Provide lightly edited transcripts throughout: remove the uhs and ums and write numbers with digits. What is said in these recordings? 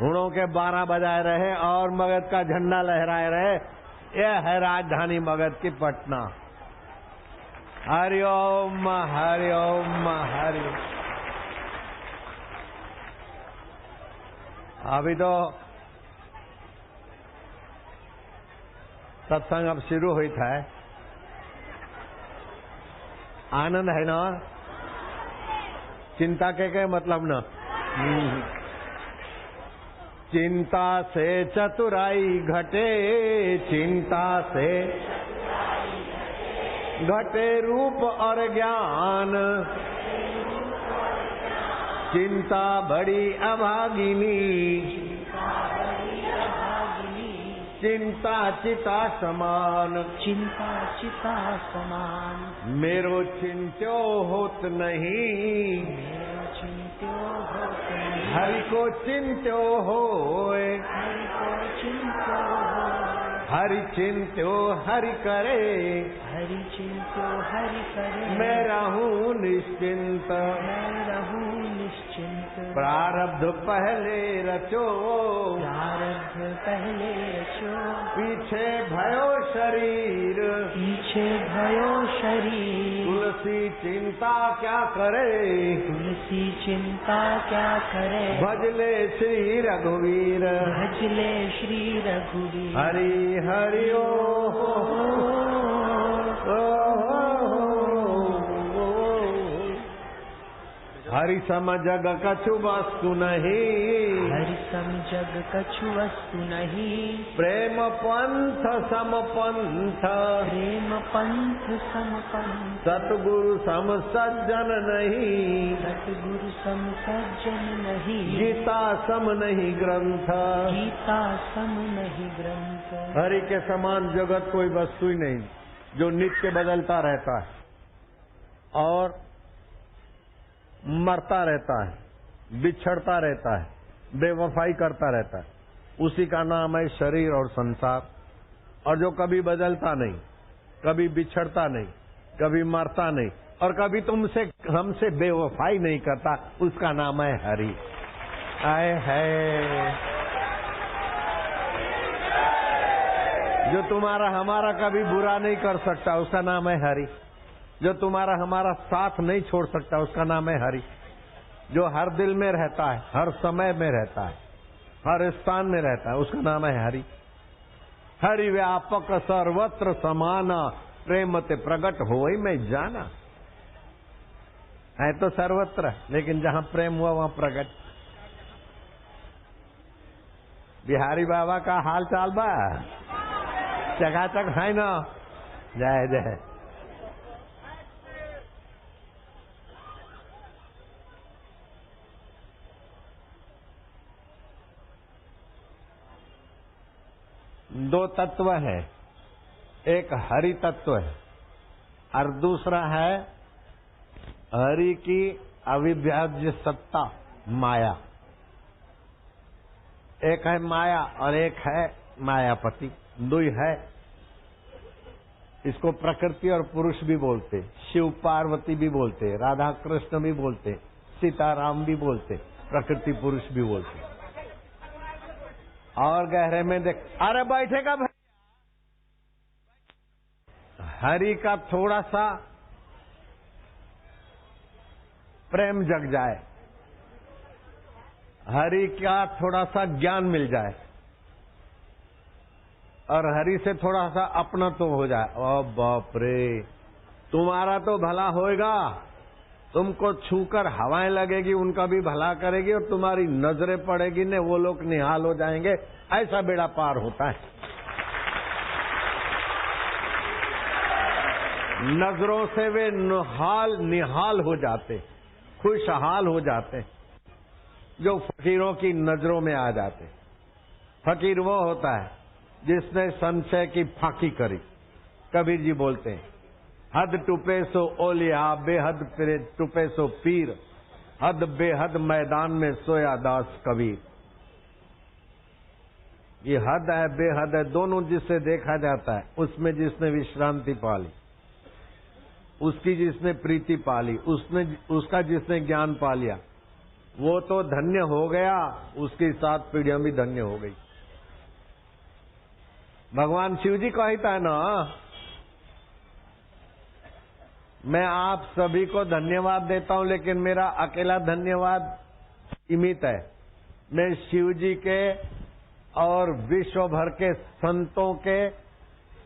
हुणों के 12 बजाए रहे और मगध का झंडा लहराए रहे। यह है राजधानी मगध की पटना। हरिओम हरिओम हरि। अभी तो सत्संग अब शुरू हुई था। आनंद है ना? चिंता के मतलब ना। चिंता से चतुराई घटे, चिंता से घटे रूप और ज्ञान, चिंता बड़ी अभागिनी, चिंता चिता समान, चिंता चिता समान। मेरो चिंत्यो होत नहीं, मेरो चिंत्यो होत नहीं। हरि को चिंत्यो होए, हरि को चिंत्यो होए। हरि चिंत्यो हरि करे, हरि चिंत्यो हरि करे। मैं रहूं निश्चिंत, मैं रहूं निश्चिंत। प्रारब्ध पहले रचो, प्रारब्ध पहले रचो। पीछे भयो शरीर, पीछे भयो शरीर। तुलसी चिंता क्या करे, तुलसी चिंता क्या करे। भजले श्री रघुवीर, भजले श्री रघुवीर। हरि हरि ओ हरि सम जग कछु वस्तु नहीं, हरि सम जग कछु वस्तु नहीं। प्रेम पंथ सम पंथ, प्रेम पंथ सम पंथ। सतगुरु सम सज्जन नहीं, सतगुरु सम सज्जन नहीं। गीता सम नहीं ग्रंथ, गीता सम नहीं ग्रंथ। हरि के समान जगत कोई वस्तु ही नहीं जो नित्य बदलता रहता है और मरता रहता है, बिछड़ता रहता है, बेवफाई करता रहता है। उसी का नाम है शरीर और संसार। और जो कभी बदलता नहीं, कभी बिछड़ता नहीं, कभी मरता नहीं और कभी तुमसे हमसे बेवफाई नहीं करता, उसका नाम है हरि। आए है जो तुम्हारा हमारा कभी बुरा नहीं कर सकता, उसका नाम है हरि। जो तुम्हारा हमारा साथ नहीं छोड़ सकता, उसका नाम है हरि। जो हर दिल में रहता है, हर समय में रहता है, हर स्थान में रहता है, उसका नाम है हरि। हरि व्यापक सर्वत्र समाना, प्रेम ते प्रगट होई में जाना। है तो सर्वत्र, लेकिन जहां प्रेम हुआ वहां प्रगट। बिहारी बाबा का हाल चाल बा चकाचक है ना? जय जय। दो तत्व है, एक हरि तत्व है और दूसरा है हरि की अविभाज्य सत्ता माया। एक है माया और एक है मायापति, दो ही है। इसको प्रकृति और पुरुष भी बोलते, शिव पार्वती भी बोलते, राधा कृष्ण भी बोलते, सीताराम भी बोलते, प्रकृति पुरुष भी बोलते। और गहरे में देख, अरे बैठेगा भाई। हरि का थोड़ा सा प्रेम जग जाए, हरि का थोड़ा सा ज्ञान मिल जाए और हरि से थोड़ा सा अपना तो हो जाए, ओ बाप रे, तुम्हारा तो भला होएगा। तुमको छूकर हवाएं लगेगी, उनका भी भला करेगी और तुम्हारी नजरें पड़ेगी ने, वो लोग निहाल हो जाएंगे। ऐसा बेड़ा पार होता है। नजरों से वे निहाल हो जाते, खुशहाल हो जाते, जो फकीरों की नजरों में आ जाते। फकीर वो होता है जिसने संशय की फाकी करी। कबीर जी बोलते हैं, हद टूपे सो ओलिया, बेहद टूपे सो पीर, हद बेहद मैदान में सोया दास कबीर। ये हद है बेहद है, दोनों जिससे देखा जाता है, उसमें जिसने विश्रांति पाली, उसकी जिसने प्रीति पाली, उसका जिसने ज्ञान पा लिया, वो तो धन्य हो गया, उसकी 7 पीढ़ियां भी धन्य हो गई। भगवान शिव जी कहता है ना, मैं आप सभी को धन्यवाद देता हूं, लेकिन मेरा अकेला धन्यवाद सीमित है। मैं शिव जी के और विश्व भर के संतों के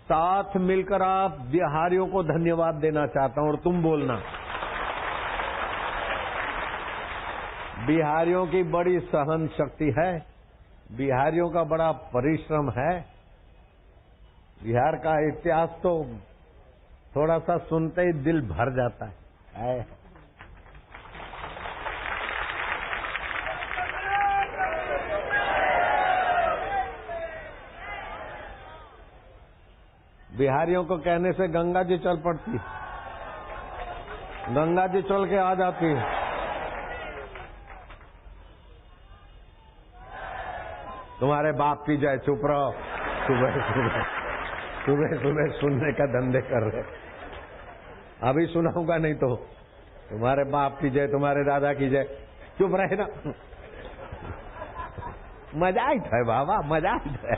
साथ मिलकर आप बिहारियों को धन्यवाद देना चाहता हूं। और तुम बोलना, बिहारियों की बड़ी सहन शक्ति है, बिहारियों का बड़ा परिश्रम है। बिहार का इतिहास तो थोड़ा सा सुनते ही दिल भर जाता है। बिहारियों को कहने से गंगा जी चल पड़ती, गंगा जी चल के आ जाती है। तुम्हारे बाप की जय। चुप रहो, सुबह सुबह सुबह सुबह सुनने का धंधे कर रहे। अभी सुनाऊंगा नहीं तो तुम्हारे बाप की जय, तुम्हारे दादा की जय। चुप रहे ना, मजा ही था बाबा, मजा ही था।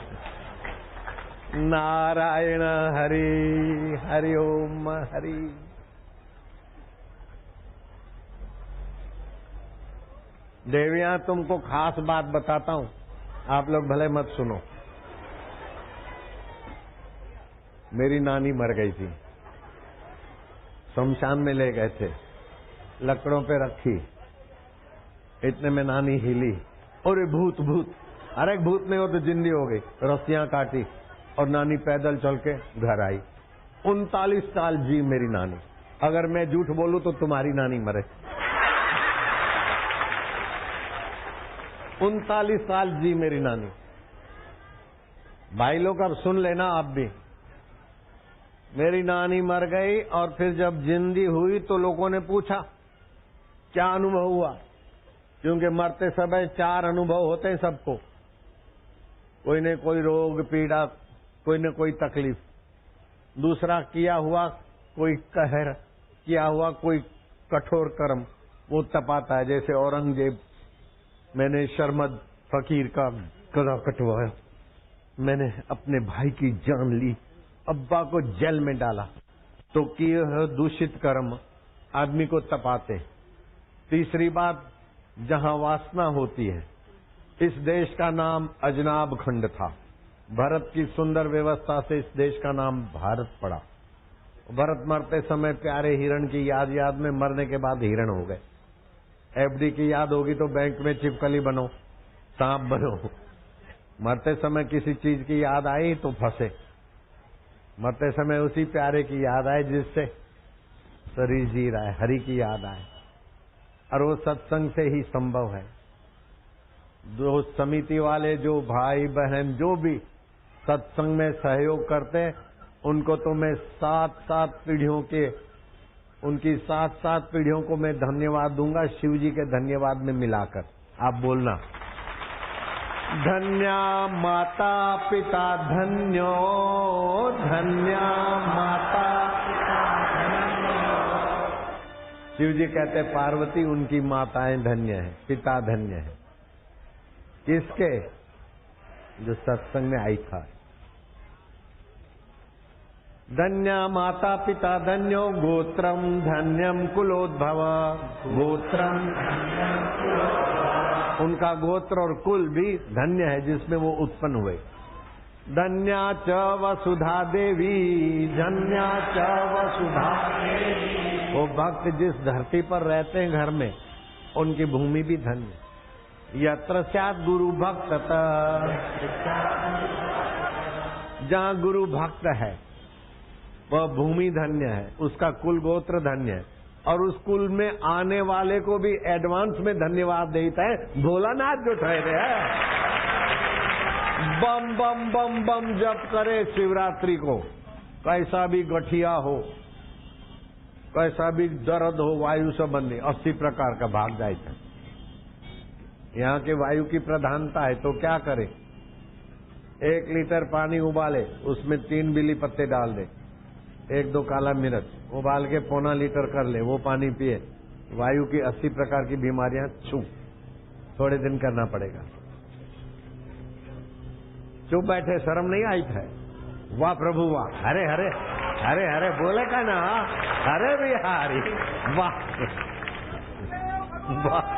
नारायण हरि हरि ओम हरि। देवियां, तुमको खास बात बताता हूं, आप लोग भले मत सुनो। मेरी नानी मर गई थी, शमशान में ले गए थे, लकड़ों पे रखी, इतने में नानी हिली, और भूत भूत, अरे भूत नहीं हो तो जिंदी हो गई। रस्सियां काटी और नानी पैदल चल के घर आई। 39 साल जी मेरी नानी। अगर मैं झूठ बोलूं तो तुम्हारी नानी मरे। 39 साल जी मेरी नानी। भाई लोग अब सुन लेना आप भी। मेरी नानी मर गई और फिर जब जिंदी हुई तो लोगों ने पूछा क्या अनुभव हुआ, क्योंकि मरते समय 4 अनुभव होते हैं सबको। कोई न कोई रोग पीड़ा, कोई न कोई तकलीफ, दूसरा किया हुआ कोई कहर, किया हुआ कोई कठोर कर्म, वो तपाता है। जैसे औरंगजेब, मैंने शर्मद फकीर का गला कटवाया, मैंने अपने भाई की जान ली, अब्बा को जेल में डाला, तो किए हुए दूषित कर्म आदमी को तपाते। तीसरी बात, जहां वासना होती है। इस देश का नाम अजनाब खंड था। भरत की सुंदर व्यवस्था से इस देश का नाम भारत पड़ा। भरत मरते समय प्यारे हिरण की याद याद में मरने के बाद हिरण हो गए। एफडी की याद होगी तो बैंक में छिपकली बनो, सांप बनो। मरते समय किसी चीज की याद आई तो फंसे। मरते समय उसी प्यारे की याद आए जिससे शरीर जी रहा है, हरि की याद आए, और वो सत्संग से ही संभव है। जो समिति वाले, जो भाई बहन, जो भी सत्संग में सहयोग करते, उनको तो मैं 7-7 पीढ़ियों के, उनकी 7-7 पीढ़ियों को मैं धन्यवाद दूंगा, शिव जी के धन्यवाद में मिलाकर। आप बोलना, धन्या माता पिता धन्यो, धन्या माता पिता धन्यो। शिव जी कहते पार्वती उनकी माताएं धन्य है, पिता धन्य है। किसके? जो सत्संग में आई था। धन्या माता पिता धन्यो, गोत्रम धन्यम कुलोद्भव, गोत्रम धन्यम कुलोद्भव। उनका गोत्र और कुल भी धन्य है जिसमें वो उत्पन्न हुए। धन्या च वसुधा देवी, धन्या च वसुधा देवी। वो भक्त जिस धरती पर रहते हैं घर में, उनकी भूमि भी धन्य। यत्र स्यात् गुरु भक्त, जहाँ गुरु भक्त है वह भूमि धन्य है, उसका कुल गोत्र धन्य है, और उस कुल में आने वाले को भी एडवांस में धन्यवाद देता है। भोलानाथ जो ठहरे है, बम बम बम बम जप करे शिवरात्रि को, कैसा भी गठिया हो, कैसा भी दर्द हो, वायु संबंधी 80 प्रकार का भाग जाए। यहाँ के वायु की प्रधानता है तो क्या करे? 1 लीटर पानी उबाले, उसमें 3 बिली पत्ते डाल दे, 1-2 काला मिर्च, उबाल के 1.25 लीटर कर ले, वो पानी पिए, वायु की 80 प्रकार की बीमारियां छू। थोड़े दिन करना पड़ेगा। चुप बैठे, शर्म नहीं आई था? वाह प्रभु वाह, हरे हरे हरे हरे बोले का ना, हरे बिहारी वाह वाह।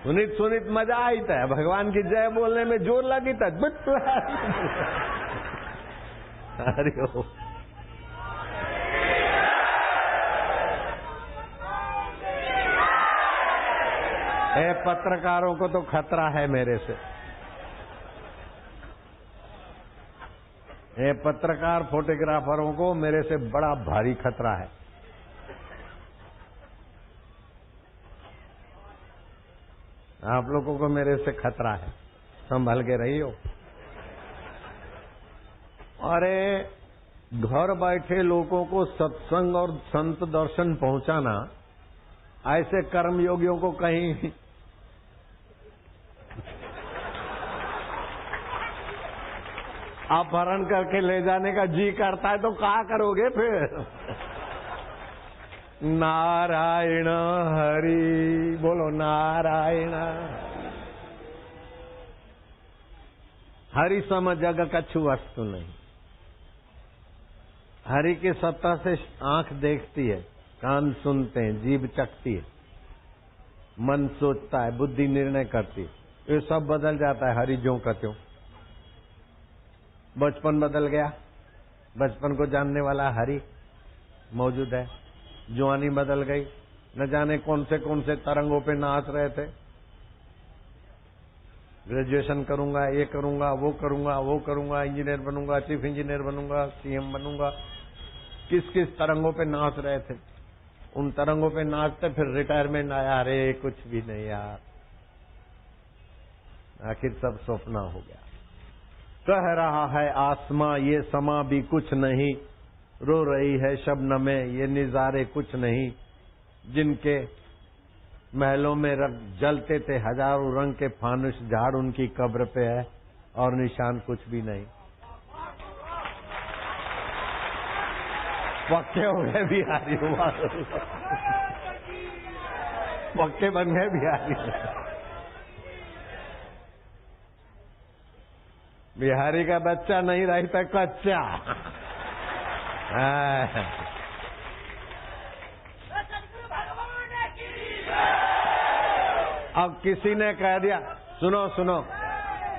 सुनित सुनित मजा आई था, भगवान की जय बोलने में जोर लगी था। हरि ओम। पत्रकारों को तो खतरा है मेरे से। पत्रकार फोटोग्राफरों को मेरे से बड़ा भारी खतरा है। आप लोगों को मेरे से खतरा है, संभल के रहियो। अरे घर बैठे लोगों को सत्संग और संत दर्शन पहुंचाना, ऐसे कर्मयोगियों को कहीं अपहरण करके ले जाने का जी करता है तो क्या करोगे फिर? नारायण हरि बोलो, नारायण हरि सम जग कछु वस्तु नहीं। हरि की सत्ता से आंख देखती है, कान सुनते हैं, जीभ चखती है, मन सोचता है, बुद्धि निर्णय करती है। ये सब बदल जाता है हरि ज्यों का त्यों। बचपन बदल गया, बचपन को जानने वाला हरि मौजूद है। जवानी बदल गई, न जाने कौन से तरंगों पे नाच रहे थे। ग्रेजुएशन करूंगा, ये करूंगा, वो करूंगा, वो करूंगा, इंजीनियर बनूंगा, चीफ इंजीनियर बनूंगा, सीएम बनूंगा, किस किस तरंगों पे नाच रहे थे। उन तरंगों पे नाचते फिर रिटायरमेंट आया, अरे कुछ भी नहीं यार, आखिर सब सपना हो गया। कह रहा है आसमां ये समा भी कुछ नहीं, रो रही है शबनमें ये निजारे कुछ नहीं। जिनके महलों में जलते थे हजारों रंग के फानुस, झाड़ उनकी कब्र पे है और निशान कुछ भी नहीं। पक्के हो गए बिहारी, पक्के बन गए बिहारी। बिहारी का बच्चा नहीं रहता कच्चा। अब किसी ने कह दिया, सुनो सुनो,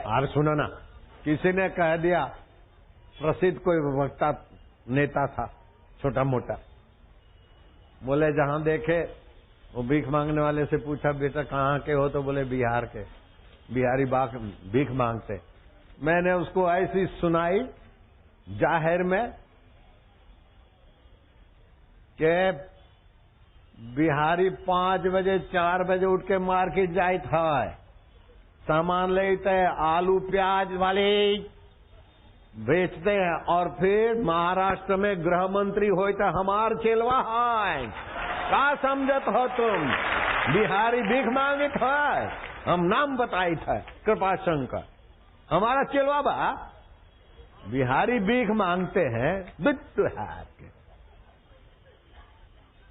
और सुनो ना, किसी ने कह दिया, प्रसिद्ध कोई वक्ता नेता था छोटा मोटा, बोले जहां देखे वो भीख मांगने वाले से पूछा बेटा कहाँ के हो, तो बोले बिहार के। बिहारी भीख मांगते। मैंने उसको ऐसी सुनाई जाहिर में कि बिहारी 5 बजे 4 बजे उठ के मार्केट जाए था, सामान लेते आलू प्याज वाले बेचते हैं, और फिर महाराष्ट्र में गृह मंत्री हो तो हमार चेलवा है। क्या समझत हो तुम? बिहारी भीख मांगित है, हम नाम बताई था कृपा शंकर, हमारा चेलवा बा। बिहारी भीख मांगते हैं, बिट्टू हाथ के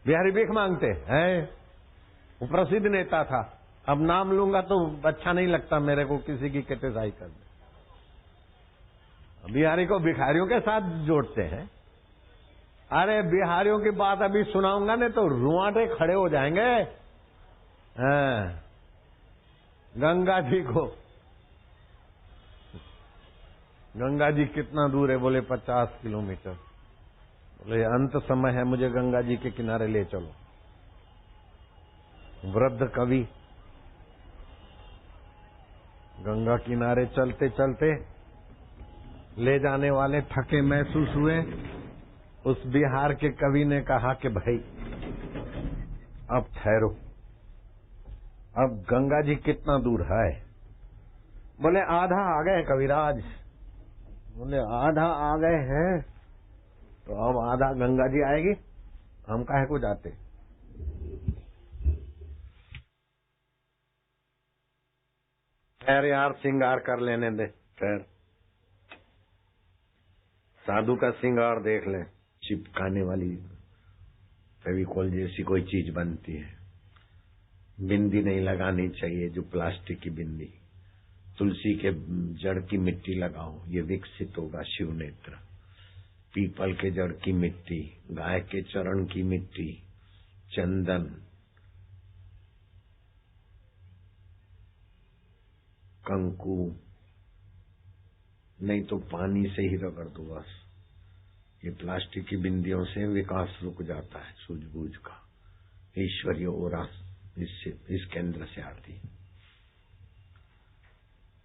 बिहारी भीख मांगते हैं। वो प्रसिद्ध नेता था, अब नाम लूंगा तो अच्छा नहीं लगता मेरे को किसी की क्रिटिसाई करना। बिहारी को भिखारियों के साथ जोड़ते हैं। अरे बिहारियों की बात अभी सुनाऊंगा नहीं तो रुआंटे खड़े हो जाएंगे। गंगा जी को, गंगा जी कितना दूर है? बोले 50 किलोमीटर। बोले अंत समय है, मुझे गंगा जी के किनारे ले चलो। वृद्ध कवि गंगा किनारे चलते चलते ले जाने वाले थके महसूस हुए। उस बिहार के कवि ने कहा कि भाई अब ठहरो, अब गंगा जी कितना दूर है? बोले आधा आ गए कविराज। बोले आधा आ गए हैं तो अब आधा गंगा जी आएगी, हम काहे को जाते? खैर यार श्रृंगार कर लेने दे, खैर साधु का श्रृंगार देख ले, चिपकाने वाली फेविकोल जैसी कोई चीज बनती है। बिंदी नहीं लगानी चाहिए, जो प्लास्टिक की बिंदी। तुलसी के जड़ की मिट्टी लगाओ, ये विकसित होगा शिव नेत्र। पीपल के जड़ की मिट्टी, गाय के चरण की मिट्टी, चंदन, कंकु, नहीं तो पानी से ही रगड़ दो बस। ये प्लास्टिक की बिंदियों से विकास रुक जाता है सूझबूझ का। ईश्वरीय ओरा इस केंद्र से आती।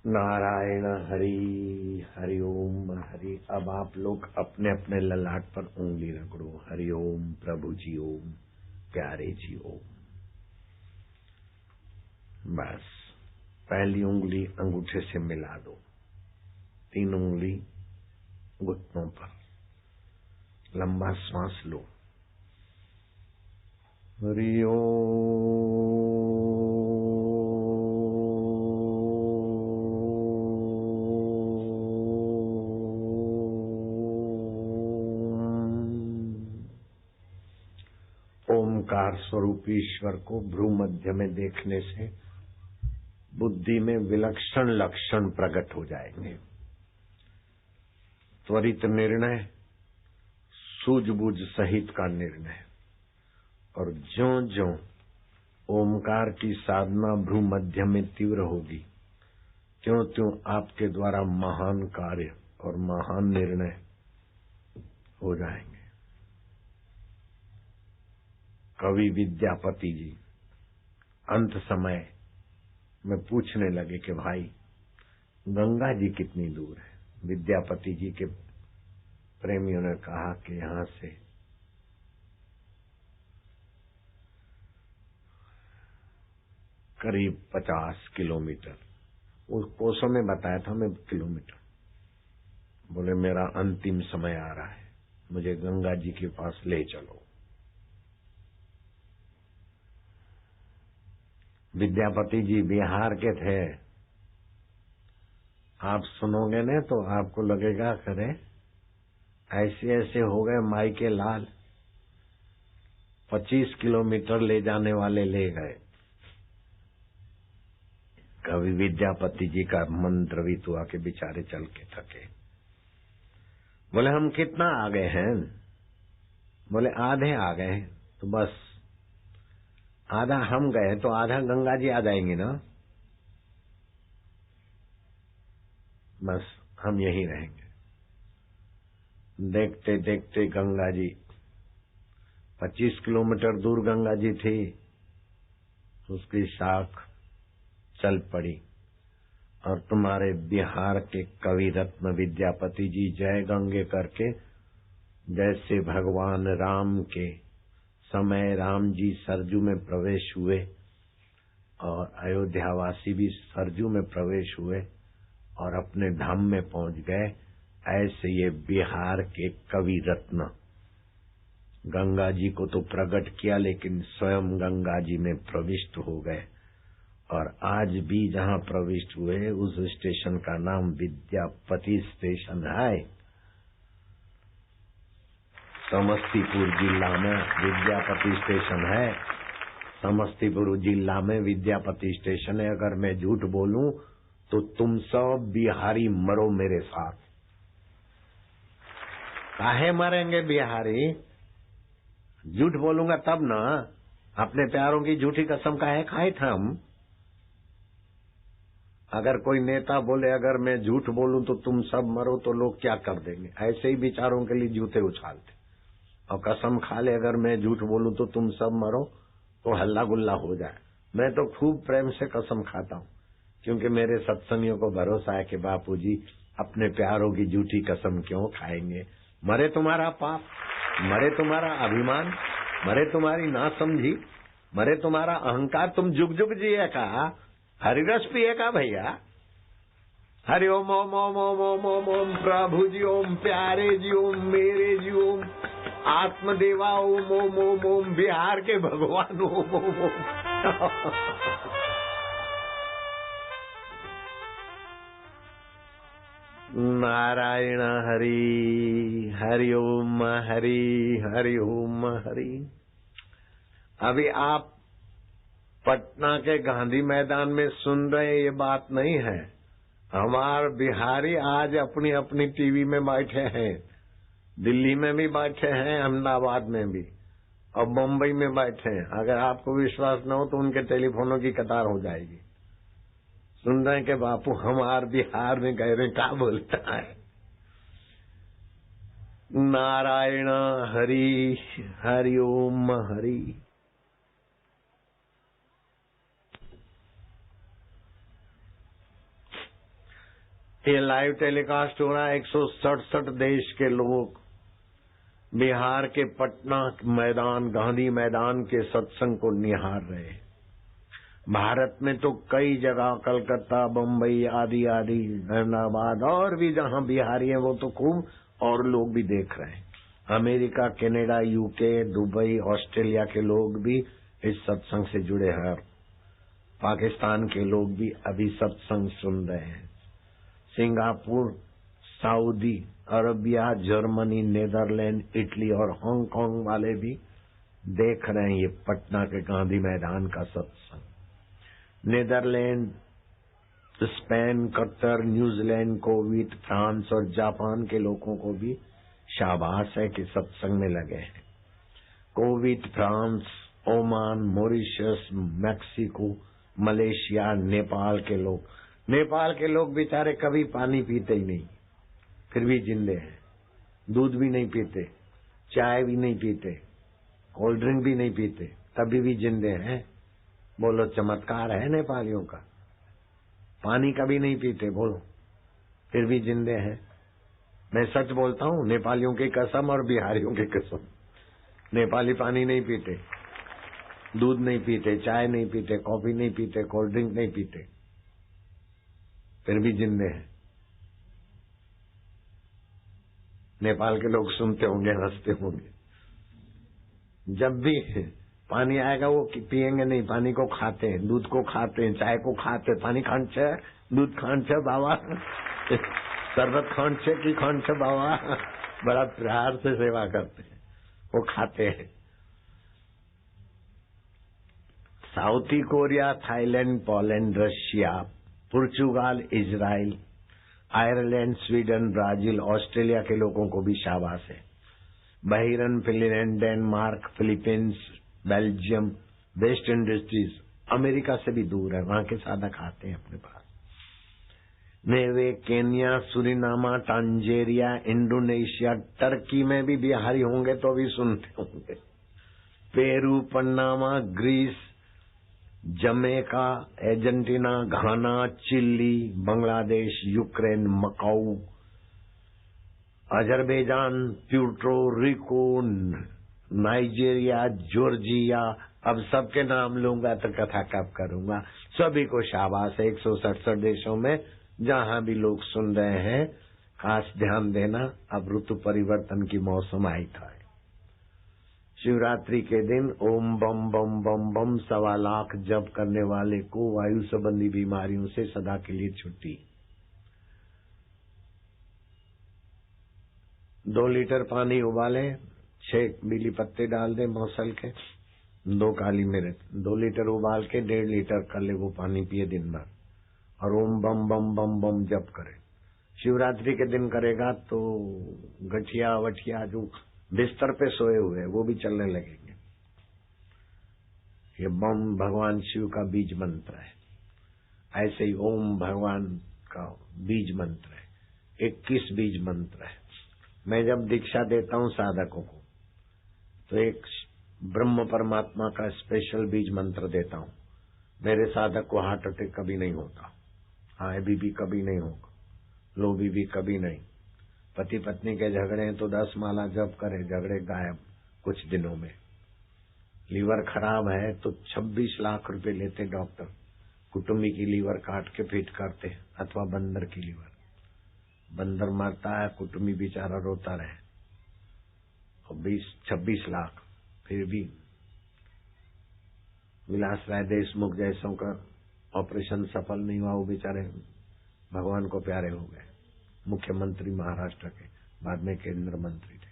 नारायण हरि, हरि ओम हरि। अब आप लोग अपने अपने ललाट पर उंगली रगड़ो। हरि ओम, प्रभु जी ओम, प्यारे जी ओम। बस पहली उंगली अंगूठे से मिला दो, 3 उंगली घुटनों पर। लंबा श्वास लो। हरि ओम। ओमकार स्वरूप ईश्वर को भ्रू मध्य में देखने से बुद्धि में विलक्षण लक्षण प्रकट हो जाएंगे। त्वरित निर्णय, सूझबूझ सहित का निर्णय। और ज्यों-ज्यों ओमकार की साधना भ्रू मध्य में तीव्र होगी, त्यों-त्यों आपके द्वारा महान कार्य और महान निर्णय हो जाएंगे। कवि विद्यापति जी अंत समय में पूछने लगे कि भाई गंगा जी कितनी दूर है। विद्यापति जी के प्रेमियों ने कहा कि यहां से करीब 50 किलोमीटर। उस कोसों में बताया था मैं किलोमीटर। बोले मेरा अंतिम समय आ रहा है, मुझे गंगा जी के पास ले चलो। विद्यापति जी बिहार के थे। आप सुनोगे न तो आपको लगेगा करे ऐसे ऐसे हो गए माई के लाल। 25 किलोमीटर ले जाने वाले ले गए। कवि विद्यापति जी का मन द्रवित हुआ कि बेचारे चल के थके। बोले हम कितना आ गए हैं? बोले आधे आ गए हैं। तो बस आधा हम गए तो आधा गंगा जी आ जाएंगी ना। बस हम यहीं रहेंगे। देखते देखते गंगा जी 25 किलोमीटर दूर गंगा जी थी। उसकी शाख चल पड़ी और तुम्हारे बिहार के कवि रत्न विद्यापति जी जय गंगे करके जैसे भगवान राम के समय राम जी सरजू में प्रवेश हुए और अयोध्यावासी भी सरजू में प्रवेश हुए और अपने धाम में पहुंच गए, ऐसे ये बिहार के कवि रत्न गंगा जी को तो प्रकट किया लेकिन स्वयं गंगा जी में प्रविष्ट हो गए। और आज भी जहां प्रविष्ट हुए उस स्टेशन का नाम विद्यापति स्टेशन है। समस्तीपुर जिला में विद्यापति स्टेशन है। समस्तीपुर जिला में विद्यापति स्टेशन है। अगर मैं झूठ बोलूं तो तुम सब बिहारी मरो मेरे साथ। काहे मरेंगे बिहारी? झूठ बोलूंगा तब ना। अपने प्यारों की झूठी कसम काहे खाए थे हम? अगर कोई नेता बोले अगर मैं झूठ बोलूं तो तुम सब मरो तो लोग क्या कर देंगे? ऐसे ही विचारों के लिए जूते उछालते। और कसम खा ले अगर मैं झूठ बोलूं तो तुम सब मरो तो हल्ला गुल्ला हो जाए। मैं तो खूब प्रेम से कसम खाता हूं क्योंकि मेरे सत्संगियों को भरोसा है कि बापूजी अपने प्यारों की झूठी कसम क्यों खाएंगे? मरे तुम्हारा पाप, मरे तुम्हारा अभिमान, मरे तुम्हारी नासमझी, मरे तुम्हारा अहंकार। तुम जुग जुग जिए का, हरिरस पिए का भैया। हरि ओम ओम ओम ओम ओम ओम ओम, प्रभु जी ओम, प्यारे जी ओम, मेरे जी ओम, आत्मदेवा ओम ओम ओम ओम, बिहार के भगवान ओम ओम ओम। नारायण हरि, हरि ओम हरि, हरि ओम हरि। अभी आप पटना के गांधी मैदान में सुन रहे, ये बात नहीं है। हमारे बिहारी आज अपनी अपनी टीवी में बैठे हैं, दिल्ली में भी बैठे हैं, अहमदाबाद में भी, और मुंबई में बैठे हैं। अगर आपको विश्वास न हो तो उनके टेलीफोनों की कतार हो जाएगी। सुन रहे हैं कि बापू हमारे बिहार में कह रहे क्या बोलता है। नारायण हरि हरि ओम हरि। ये लाइव टेलीकास्ट हो रहा है। 167 देश के लोग बिहार के पटना मैदान, गांधी मैदान के सत्संग को निहार रहे हैं। भारत में तो कई जगह, कलकत्ता, बम्बई आदि आदि, अहमदाबाद और भी जहां बिहारी हैं वो तो खूब, और लोग भी देख रहे हैं। America, Canada, UK, Dubai, Australia के लोग भी इस सत्संग से जुड़े हैं। पाकिस्तान के लोग भी अभी सत्संग सुन रहे हैं। Singapore, Saudi Arabia, Germany, Netherland, Italy और हांगकांग वाले भी देख रहे हैं ये पटना के गांधी मैदान का सत्संग। Netherland, Spain, Qatar, New Zealand, Kuwait, France और जापान के लोगों को भी शाबाश है कि सत्संग में लगे हैं। Kuwait, France, Oman, Mauritius, Mexico, Malaysia, Nepal के लोग बेचारे कभी पानी पीते ही नहीं, फिर भी जिंदे हैं। दूध भी नहीं पीते, चाय भी नहीं पीते, कोल्ड ड्रिंक भी नहीं पीते, तभी भी जिंदे हैं। बोलो चमत्कार है नेपालियों का। पानी कभी नहीं पीते, बोलो, फिर भी जिंदे हैं। मैं सच बोलता हूँ, नेपालियों की कसम और बिहारियों की कसम। नेपाली पानी नहीं पीते, दूध नहीं पीते, चाय नहीं पीते, कॉफी नहीं पीते, कोल्ड ड्रिंक नहीं पीते, फिर भी जिंदे हैं। नेपाल के लोग सुनते होंगे, हंसते होंगे। जब भी पानी आएगा वो पिएंगे नहीं, पानी को खाते हैं, दूध को खाते हैं, चाय को खाते हैं। पानी खान छे, दूध खान छे बाबा, शरबत खान छे की खान छे बाबा, बड़ा प्यार से सेवा करते हैं, वो खाते हैं। South Korea, Thailand, Poland, Russia, पुर्तगाल, Israel, Ireland, Sweden, Brazil, Australia के लोगों को भी शाबाश है। Bahrain, Finland, Denmark, Philippines, Belgium, West Indies, America से भी दूर है, वहां के साधक आते हैं अपने पास। नेवे, केन्या, सुरीनामा, टांजेरिया, इंडोनेशिया, टर्की में भी बिहारी होंगे तो भी सुनते होंगे। Peru, Panama, Greece, Jamaica, Argentina, Ghana, Chile, Bangladesh, Ukraine, Macau, Azerbaijan, Puerto Rico, Nigeria, Georgia, अब सबके नाम लूंगा तो कथा कब करूंगा। सभी को शाबाश है। 167 देशों में जहां भी लोग सुन रहे हैं, खास ध्यान देना, अब ऋतु परिवर्तन की मौसम आई था। शिवरात्रि के दिन ओम बम बम बम बम 1.25 लाख जप करने वाले को वायु संबंधी बीमारियों से सदा के लिए छुट्टी। 2 लीटर पानी उबाले, 6 बीली पत्ते डाल दे मौसल के, 2 काली मिर्च, 2 लीटर उबाल के 1.5 लीटर कर ले, वो पानी पिए दिन भर, और ओम बम बम बम बम जप करे। शिवरात्रि के दिन करेगा तो गठिया वठिया जो बिस्तर पे सोए हुए वो भी चलने लगेंगे। ये बम भगवान शिव का बीज मंत्र है। ऐसे ही ओम भगवान का बीज मंत्र है। 21 बीज मंत्र है। मैं जब दीक्षा देता हूँ साधकों को तो एक ब्रह्म परमात्मा का स्पेशल बीज मंत्र देता हूँ। मेरे साधक को हार्ट अटैक कभी नहीं होता, हाई बीपी कभी नहीं होगा, लो बीपी कभी नहीं। पति पत्नी के झगड़े हैं तो 10 माला जप करे, झगड़े गायब कुछ दिनों में। लीवर खराब है तो 26 लाख रुपए लेते डॉक्टर, कुटुंबी की लीवर काट के फिट करते, अथवा बंदर की लीवर। बंदर मरता है, कुटुंबी बेचारा रोता रहे, और 26 लाख। फिर भी विलास राय देशमुख जैसों का ऑपरेशन सफल नहीं हुआ, वो बेचारे भगवान को प्यारे हो गए, मुख्यमंत्री महाराष्ट्र के, बाद में केंद्र मंत्री थे।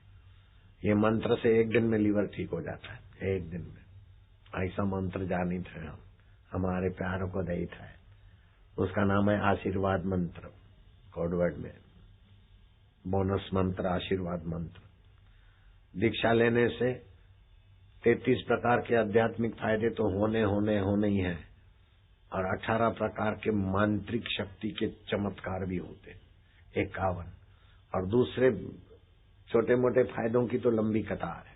ये मंत्र से 1 दिन में लीवर ठीक हो जाता है, 1 दिन में। ऐसा मंत्र जानित है हमारे प्यारों को दैत है। उसका नाम है आशीर्वाद मंत्र। कोडवर्ड में बोनस मंत्र आशीर्वाद मंत्र। दीक्षा लेने से 33 प्रकार के आध्यात्मिक फायदे तो होने ही हैं और 18 प्रकार के मांत्रिक शक्ति के चमत्कार भी होते 51। और दूसरे छोटे मोटे फायदों की तो लंबी कतार है,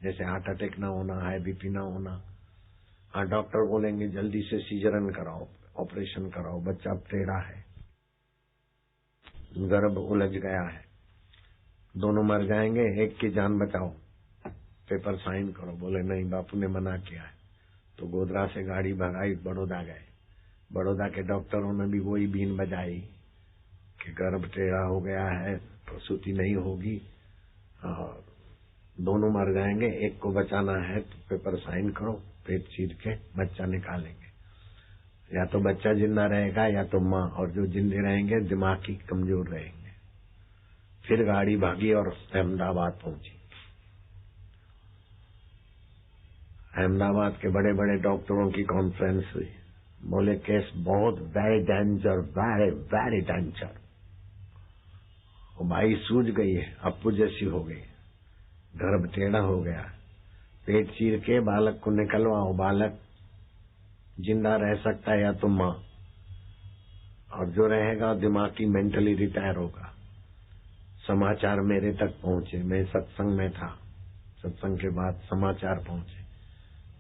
जैसे हार्ट अटैक ना होना, हाई बीपी ना होना। डॉक्टर बोलेंगे जल्दी से सीजरन कराओ, ऑपरेशन कराओ, बच्चा टेढ़ा है, गर्भ उलझ गया है, दोनों मर जाएंगे, एक की जान बचाओ, पेपर साइन करो। बोले नहीं, बापू ने मना किया है। तो गोधरा से गाड़ी भगाई, बड़ौदा गए। बड़ौदा के डॉक्टरों ने भी वही बीन बजाई कि गर्भ टेढ़ा हो गया है, प्रसूति नहीं होगी, दोनों मर जाएंगे, एक को बचाना है तो पेपर साइन करो, पेट चीर के बच्चा निकालेंगे। या तो बच्चा जिंदा रहेगा या तो माँ, और जो जिंदे रहेंगे दिमागी कमजोर रहेंगे। फिर गाड़ी भागी और अहमदाबाद पहुंची। अहमदाबाद के बड़े बड़े डॉक्टरों की कॉन्फ्रेंस हुई। बोले केस बहुत very danger, very very danger. वो भाई सूझ गई है, अप्पू जैसी हो गई, गर्भ टेढ़ा हो गया, पेट चीर के बालक को निकलवाओ। बालक जिंदा रह सकता है या तो माँ, और जो रहेगा दिमागी मेंटली रिटायर होगा। समाचार मेरे तक पहुंचे, मैं सत्संग में था, सत्संग के बाद समाचार पहुंचे,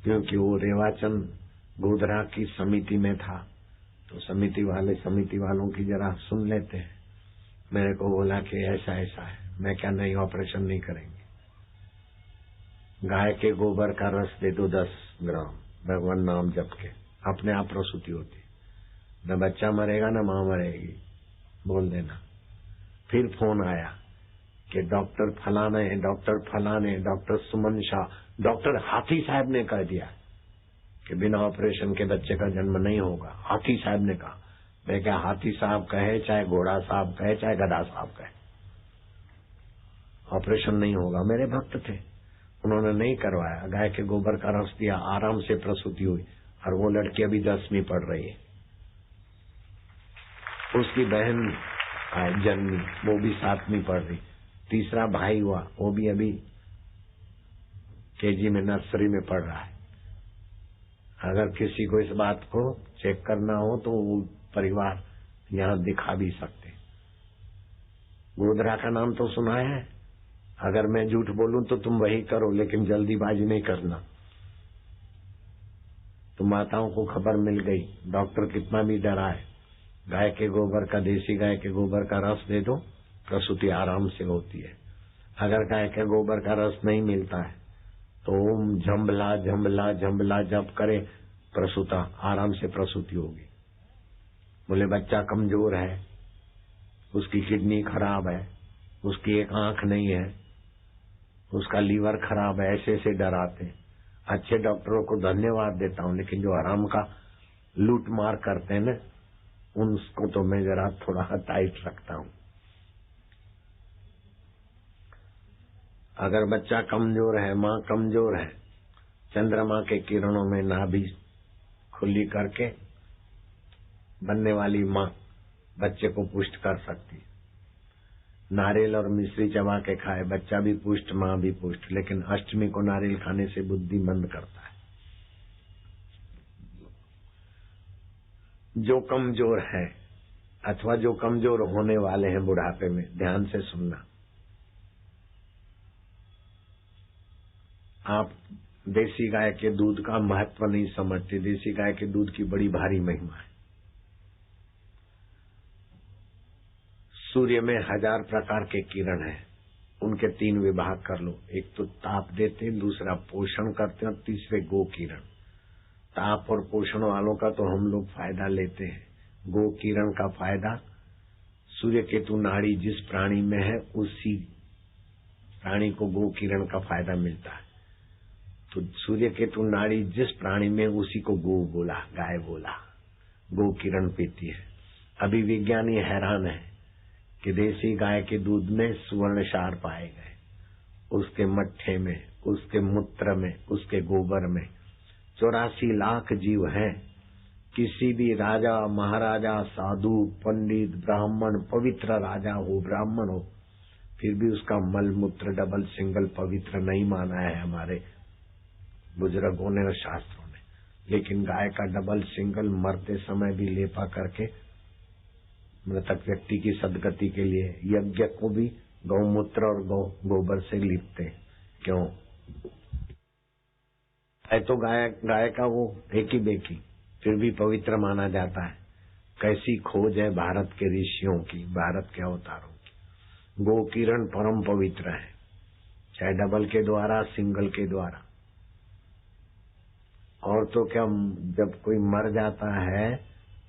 क्योंकि वो रेवाचंद गोधरा की समिति में था। तो समिति वालों की जरा सुन लेते हैं। मेरे को बोला कि ऐसा ऐसा है। मैं क्या, नहीं ऑपरेशन नहीं करेंगे, गाय के गोबर का रस दे दो 10 ग्राम, भगवान नाम जप के, अपने आप प्रसूति होती, न बच्चा मरेगा न मां मरेगी, बोल देना। फिर फोन आया कि डॉक्टर फलाने, डॉक्टर सुमन शाह, डॉक्टर हाथी साहब ने कह दिया कि बिना ऑपरेशन के बच्चे का जन्म नहीं होगा। हाथी साहब ने कहा। मैं क्या, हाथी साहब कहे चाहे घोड़ा साहब कहे चाहे गधा साहब कहे, ऑपरेशन नहीं होगा। मेरे भक्त थे, उन्होंने नहीं करवाया, गाय के गोबर का रस दिया, आराम से प्रसूति हुई। और वो लड़की अभी 10वीं पढ़ रही है। उसकी बहन जन्मी, वो भी 7वीं पढ़ रही। तीसरा भाई हुआ, वो भी अभी केजी में नर्सरी में पढ़ रहा है। अगर किसी को इस बात को चेक करना हो तो वो परिवार यहाँ दिखा भी सकते। गोधरा का नाम तो सुना है, अगर मैं झूठ बोलूं तो तुम वही करो, लेकिन जल्दीबाजी नहीं करना। तो माताओं को खबर मिल गई, डॉक्टर कितना भी डराए, गाय के गोबर का, देसी गाय के गोबर का रस दे दो, प्रसूति आराम से होती है। अगर गाय के गोबर का रस नहीं मिलता है तो ओम झंबला झंबला झंबला जप करे, प्रसूता आराम से प्रसूति होगी। बोले बच्चा कमजोर है, उसकी किडनी खराब है, उसकी एक आंख नहीं है, उसका लीवर खराब है, ऐसे ऐसे डराते। अच्छे डॉक्टरों को धन्यवाद देता हूं, लेकिन जो हराम का लूट मार करते हैं ना, उनको तो मैं जरा थोड़ा टाइट रखता हूं। अगर बच्चा कमजोर है, माँ कमजोर है, चंद्रमा के किरणों में नाभि खुली करके बनने वाली माँ बच्चे को पुष्ट कर सकती है। नारियल और मिश्री चबा के खाए, बच्चा भी पुष्ट, माँ भी पुष्ट। लेकिन अष्टमी को नारियल खाने से बुद्धि मंद करता है। जो कमजोर है अथवा जो कमजोर होने वाले हैं बुढ़ापे में, ध्यान से सुनना। आप देसी गाय के दूध का महत्व नहीं समझते। देसी गाय के दूध की बड़ी भारी महिमा है। सूर्य में 1000 प्रकार के किरण हैं, उनके 3 विभाग कर लो। एक तो ताप देते, दूसरा पोषण करते और तीसरे गो किरण। ताप और पोषण वालों का तो हम लोग फायदा लेते हैं। गो किरण का फायदा, सूर्य केतु नाड़ी जिस प्राणी में है उसी प्राणी को गो किरण का फायदा मिलता है। तो सूर्य केतु नाड़ी जिस प्राणी में, उसी को गो बोला, गाय बोला, गो किरण पीती है। अभी विज्ञानी हैरान है कि देसी गाय के दूध में सुवर्ण क्षार पाए गए, उसके मट्ठे में, उसके मूत्र में, उसके गोबर में 84 लाख जीव हैं। किसी भी राजा महाराजा साधु पंडित ब्राह्मण, पवित्र राजा हो ब्राह्मण हो, फिर भी उसका मल मूत्र डबल सिंगल पवित्र नहीं माना है हमारे बुजुर्गों ने और शास्त्रों ने। लेकिन गाय का डबल सिंगल मरते समय भी लेपा करके मृतक व्यक्ति की सदगति के लिए यज्ञ को भी गौमूत्र और गोबर से लिपते। क्यों? है तो गाय का वो एक ही बेकी, फिर भी पवित्र माना जाता है। कैसी खोज है भारत के ऋषियों की, भारत के अवतारों की। गो किरण परम पवित्र है, चाहे डबल के द्वारा सिंगल के द्वारा। और तो क्या, जब कोई मर जाता है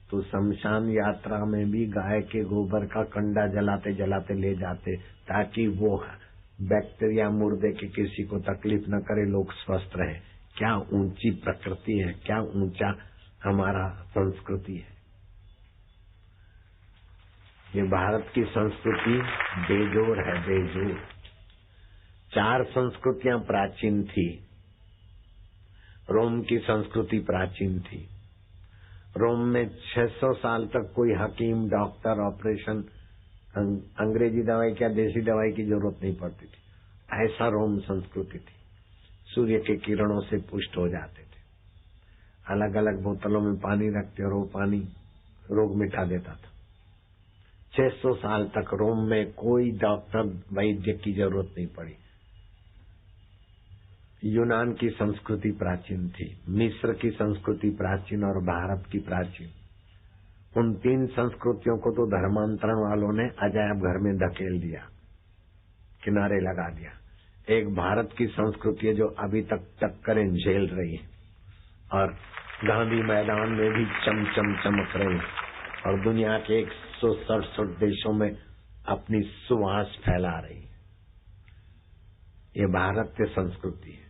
तो शमशान यात्रा में भी गाय के गोबर का कंडा जलाते जलाते ले जाते, ताकि वो बैक्टीरिया मुर्दे के किसी को तकलीफ न करे, लोग स्वस्थ रहे। क्या ऊंची प्रकृति है, क्या ऊंचा हमारा संस्कृति है। ये भारत की संस्कृति बेजोर है, बेजोर। 4 संस्कृतियां प्राचीन थी। रोम की संस्कृति प्राचीन थी। रोम में 600 साल तक कोई हकीम, डॉक्टर, ऑपरेशन, अंग्रेजी दवाई क्या देसी दवाई की जरूरत नहीं पड़ती थी। ऐसा रोम संस्कृति थी। सूर्य के किरणों से पुष्ट हो जाते थे। अलग अलग बोतलों में पानी रखते और वो पानी रोग मिटा देता था। 600 साल तक रोम में कोई डॉक्टर वैद्य की जरूरत नहीं पड़ी। यूनान की संस्कृति प्राचीन थी, मिस्र की संस्कृति प्राचीन और भारत की प्राचीन। उन 3 संस्कृतियों को तो धर्मांतरण वालों ने अजायब घर में धकेल दिया, किनारे लगा दिया। एक भारत की संस्कृति है जो अभी तक टक्करें झेल रही है और गांधी मैदान में भी चम चम चमक रही है और दुनिया के 167 देशों में अपनी सुवास फैला रही है। ये भारत की संस्कृति है।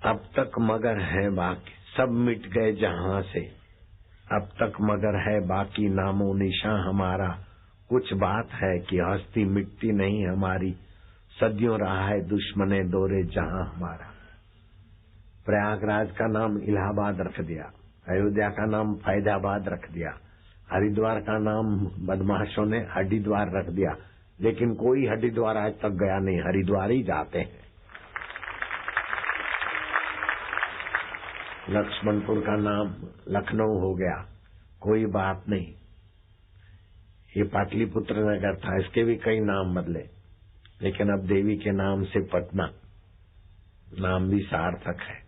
अब तक मगर है बाकी, सब मिट गए जहां से। अब तक मगर है बाकी, नामो निशा हमारा। कुछ बात है कि हस्ती मिटती नहीं हमारी, सदियों रहा है दुश्मने दौरे जहां हमारा। प्रयागराज का नाम इलाहाबाद रख दिया, अयोध्या का नाम फैजाबाद रख दिया, हरिद्वार का नाम बदमाशों ने हरिद्वार रख दिया। लेकिन कोई हरिद्वार आज तक गया नहीं, हरिद्वार ही जाते हैं। लक्ष्मणपुर का नाम लखनऊ हो गया, कोई बात नहीं। ये पाटलिपुत्र नगर था, इसके भी कई नाम बदले, लेकिन अब देवी के नाम से पटना नाम भी सार्थक है।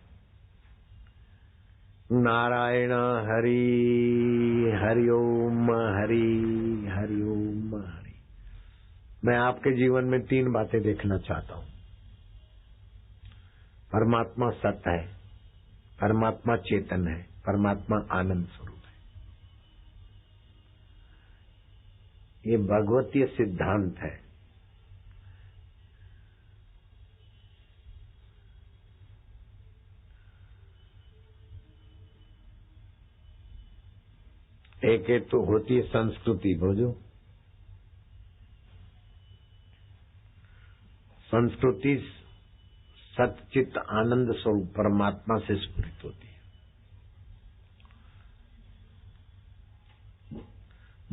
नारायण हरि हरिओम हरि हरिओम हरि। मैं आपके जीवन में 3 बातें देखना चाहता हूं। परमात्मा सत्य है, परमात्मा चेतन है, परमात्मा आनंद स्वरूप है। ये भगवतीय सिद्धांत है। एक तो होती है संस्कृति, बोझो संस्कृति सच्चित आनंद स्वरूप परमात्मा से स्फुरित होती है।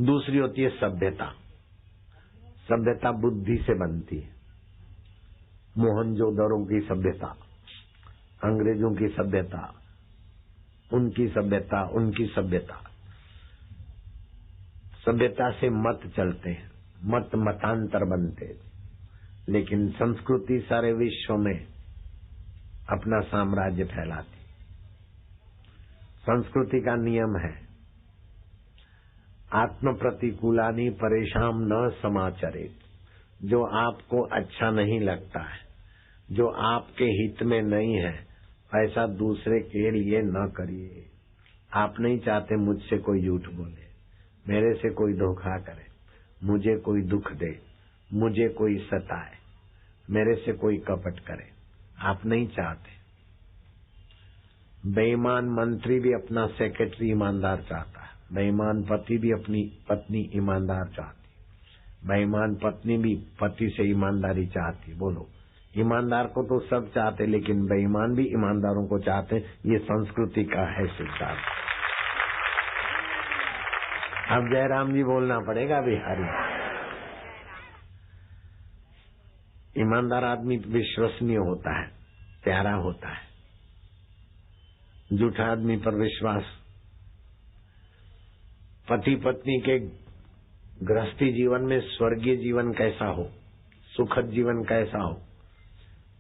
दूसरी होती है सभ्यता। सभ्यता बुद्धि से बनती है। मोहनजोदड़ो की सभ्यता, अंग्रेजों की सभ्यता, उनकी सभ्यता, उनकी सभ्यता। सभ्यता से मत चलते हैं, मत मतांतर बनते हैं। लेकिन संस्कृति सारे विश्व में अपना साम्राज्य फैलाती। संस्कृति का नियम है, आत्म प्रतिकूलानि परेशान न समाचरेत। जो आपको अच्छा नहीं लगता है, जो आपके हित में नहीं है, ऐसा दूसरे के लिए न करिए। आप नहीं चाहते मुझसे कोई झूठ बोले, मेरे से कोई धोखा करे, मुझे कोई दुख दे, मुझे कोई सताए, मेरे से कोई कपट करे, आप नहीं चाहते। बेईमान मंत्री भी अपना सेक्रेटरी ईमानदार चाहता है, बेईमान पति भी अपनी पत्नी ईमानदार चाहती, बेईमान पत्नी भी पति से ईमानदारी चाहती। बोलो, ईमानदार को तो सब चाहते, लेकिन बेईमान भी ईमानदारों को चाहते। ये संस्कृति का है सिद्धांत। अब जयराम जी बोलना पड़ेगा बिहारी। ईमानदार आदमी विश्वसनीय होता है, प्यारा होता है। झूठा आदमी पर विश्वास। पति पत्नी के गृहस्थी जीवन में स्वर्गीय जीवन कैसा हो, सुखद जीवन कैसा हो,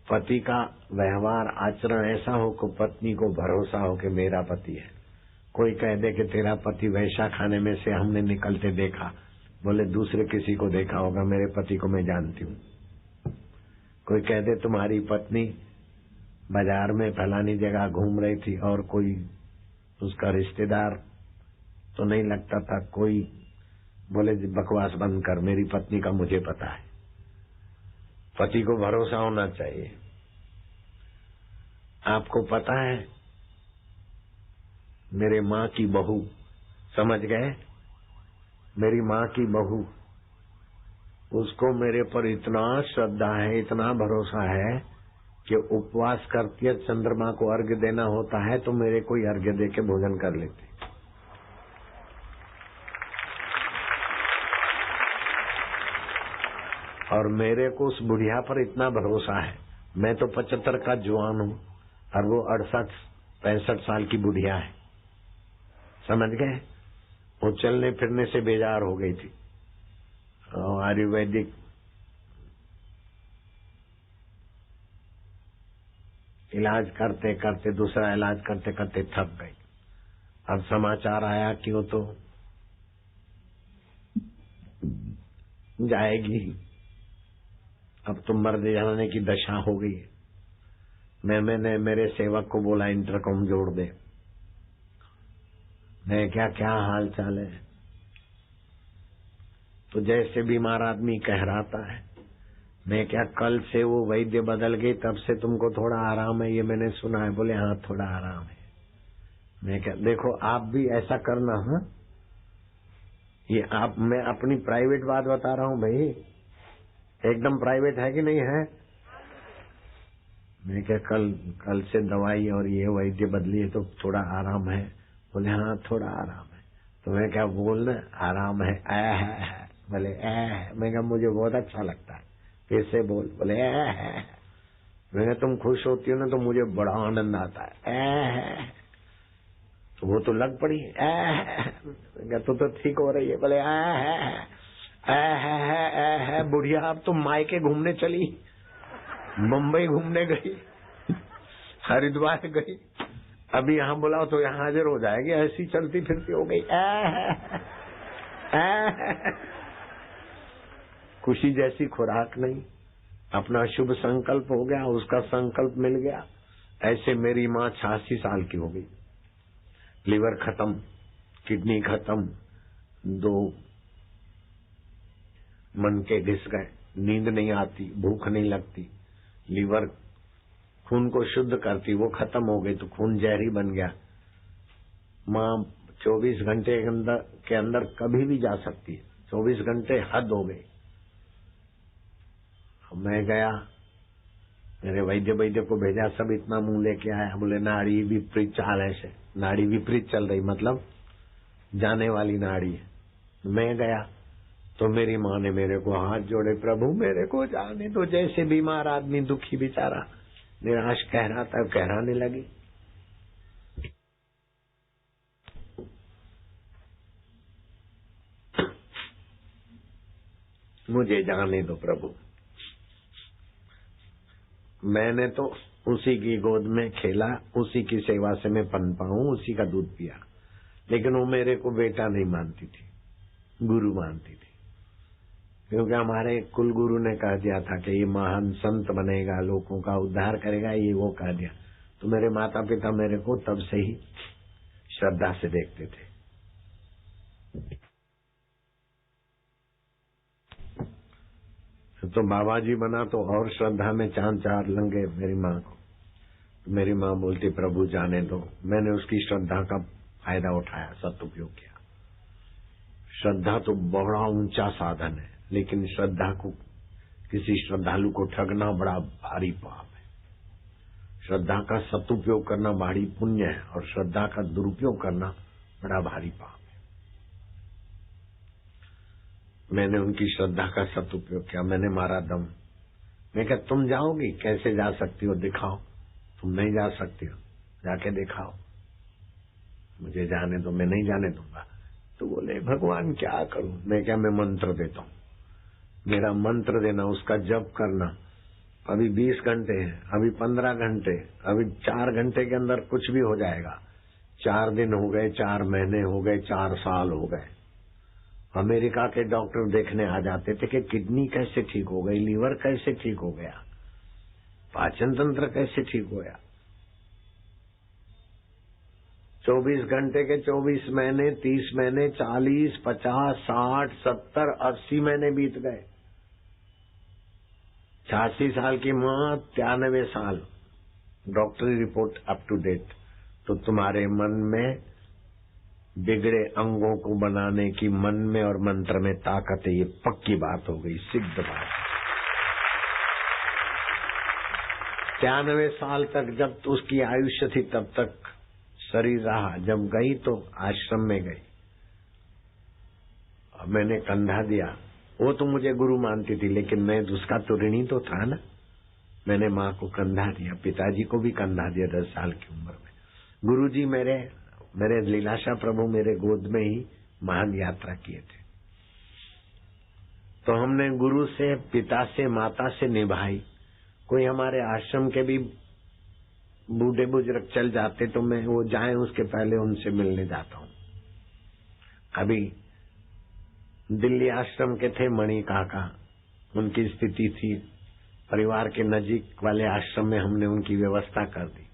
पति का व्यवहार आचरण ऐसा हो कि पत्नी को भरोसा हो कि मेरा पति है। कोई कह दे कि तेरा पति वैसा खाने में से हमने निकलते देखा, बोले दूसरे किसी को देखा होगा, मेरे पति को मैं जानती हूँ। कोई कह दे तुम्हारी पत्नी बाजार में फलानी जगह घूम रही थी और कोई उसका रिश्तेदार तो नहीं लगता था, कोई बोले बकवास बंद कर, मेरी पत्नी का मुझे पता है। पति को भरोसा होना चाहिए। आपको पता है मेरे माँ की बहू, समझ गए, मेरी माँ की बहू, उसको मेरे पर इतना श्रद्धा है, इतना भरोसा है कि उपवास करती है, चंद्रमा को अर्घ्य देना होता है तो मेरे को अर्घ्य दे के भोजन कर लेती। और मेरे को उस बुढ़िया पर इतना भरोसा है। मैं तो 75 का जवान हूँ और वो 68-65 साल की बुढ़िया है, समझ गए। वो चलने फिरने से बेजार हो गई थी। आयुर्वेदिक इलाज करते करते, दूसरा इलाज करते करते थक गई। अब समाचार आया कि वो तो जाएगी, अब तो मर जाने की दशा हो गई है। मैंने मेरे सेवक को बोला इंटरकॉम जोड़ दे। मैं क्या हाल चाल है, तो जैसे बीमार आदमी कहराता है। मैं क्या कल से वो वैद्य बदल गई, तब से तुमको थोड़ा आराम है, ये मैंने सुना है। बोले हाँ थोड़ा आराम है। मैं क्या, देखो आप भी ऐसा करना। हाँ, ये आप, मैं अपनी प्राइवेट बात बता रहा हूँ भाई, एकदम प्राइवेट है कि नहीं है। मैं क्या कल से दवाई और ये वैद्य बदली है तो थोड़ा आराम है। बोले हाँ थोड़ा आराम है। तो मैं क्या बोलना, आराम है, है। बोले मैं क्या, मुझे बहुत अच्छा लगता है, फिर से बोल। बोले मैं तुम खुश होती हो ना तो मुझे बड़ा आनंद आता है। तो वो तो लग पड़ी, तो ठीक हो रही है। बोले बुढ़िया अब तो मायके घूमने चली, मुंबई घूमने गई, हरिद्वार गई, अभी यहाँ बुलाओ तो यहाँ हाजिर हो जाएगी, ऐसी चलती फिरती हो गई। खुशी जैसी खुराक नहीं। अपना शुभ संकल्प हो गया, उसका संकल्प मिल गया। ऐसे मेरी माँ 86 साल की हो गई, लीवर खत्म, किडनी खत्म, 2 मन के घिस गए, नींद नहीं आती, भूख नहीं लगती, लीवर खून को शुद्ध करती वो खत्म हो गई, तो खून जहरी बन गया। माँ 24 घंटे के अंदर कभी भी जा सकती है, 24 घंटे हद हो गई। मैं गया, मेरे वैद्य को भेजा, सब इतना मुंह लेके आया। बोले नाड़ी विपरीत चाल है, नाड़ी विपरीत चल रही, मतलब जाने वाली नाड़ी है। मैं गया तो मेरी माँ ने मेरे को हाथ जोड़े, प्रभु मेरे को जाने दो। जैसे बीमार आदमी, दुखी बेचारा निराश कहराता, कहराने लगी। मुझे जाने दो प्रभु। मैंने तो उसी की गोद में खेला, उसी की सेवा से मैं पनपा हूं, उसी का दूध पिया, लेकिन वो मेरे को बेटा नहीं मानती थी, गुरु मानती थी। क्योंकि हमारे कुल गुरु ने कह दिया था कि ये महान संत बनेगा, लोगों का उद्धार करेगा, ये वो कह दिया। तो मेरे माता पिता मेरे को तब से ही श्रद्धा से देखते थे। तो बाबा जी बना तो और श्रद्धा में चांद चार लंगे मेरी माँ को। तो मेरी माँ बोलती प्रभु जाने दो। मैंने उसकी श्रद्धा का फायदा उठाया, सदुपयोग किया। श्रद्धा तो बड़ा ऊंचा साधन है, लेकिन श्रद्धा को किसी श्रद्धालु को ठगना बड़ा भारी पाप है। श्रद्धा का सदुपयोग करना भारी पुण्य है और श्रद्धा का दुरुपयोग करना बड़ा भारी पाप है। मैंने उनकी श्रद्धा का सदुपयोग किया, मैंने मारा दम। मैं क्या तुम जाओगी? कैसे जा सकती हो? दिखाओ। तुम नहीं जा सकती हो, जाके दिखाओ। मुझे जाने दो, मैं नहीं जाने दूंगा। तो बोले भगवान क्या करूं? मैं क्या, मैं मंत्र देता हूं। मेरा मंत्र देना, उसका जप करना। अभी 20 घंटे हैं, अभी 15 घंटे, अभी 4 घंटे के अंदर कुछ भी हो जाएगा। 4 दिन हो गए, 4 महीने हो गए, 4 साल हो गए। अमेरिका के डॉक्टर देखने आ जाते थे कि किडनी कैसे ठीक हो गई, लीवर कैसे ठीक हो गया, पाचन तंत्र कैसे ठीक हो गया। 24 घंटे के 24 महीने, 30 महीने, 40, 50, 60, 70, 80 महीने बीत गए। 86 साल की माँ, 93 साल, डॉक्टरी रिपोर्ट अप टू डेट। तो तुम्हारे मन में बिगड़े अंगों को बनाने की मन में और मंत्र में ताकत है, ये पक्की बात हो गई, सिद्ध बात। 93 साल तक जब तो उसकी आयुष्य थी तब तक शरीर रहा, जब गई तो आश्रम में गई। मैंने कंधा दिया, वो तो मुझे गुरु मानती थी, लेकिन मैं उसका तो ऋणी तो था ना। मैंने माँ को कंधा दिया, पिताजी को भी कंधा दिया 10 साल की उम्र में। गुरुजी मेरे लीलाशाह प्रभु मेरे गोद में ही महान यात्रा किए थे। तो हमने गुरु से, पिता से, माता से निभाई। कोई हमारे आश्रम के भी बूढ़े बुजुर्ग चल जाते तो मैं वो जाए उसके पहले उनसे मिलने जाता हूँ। अभी दिल्ली आश्रम के थे मणि काका, उनकी स्थिति थी, परिवार के नजीक वाले आश्रम में हमने उनकी व्यवस्था कर दी।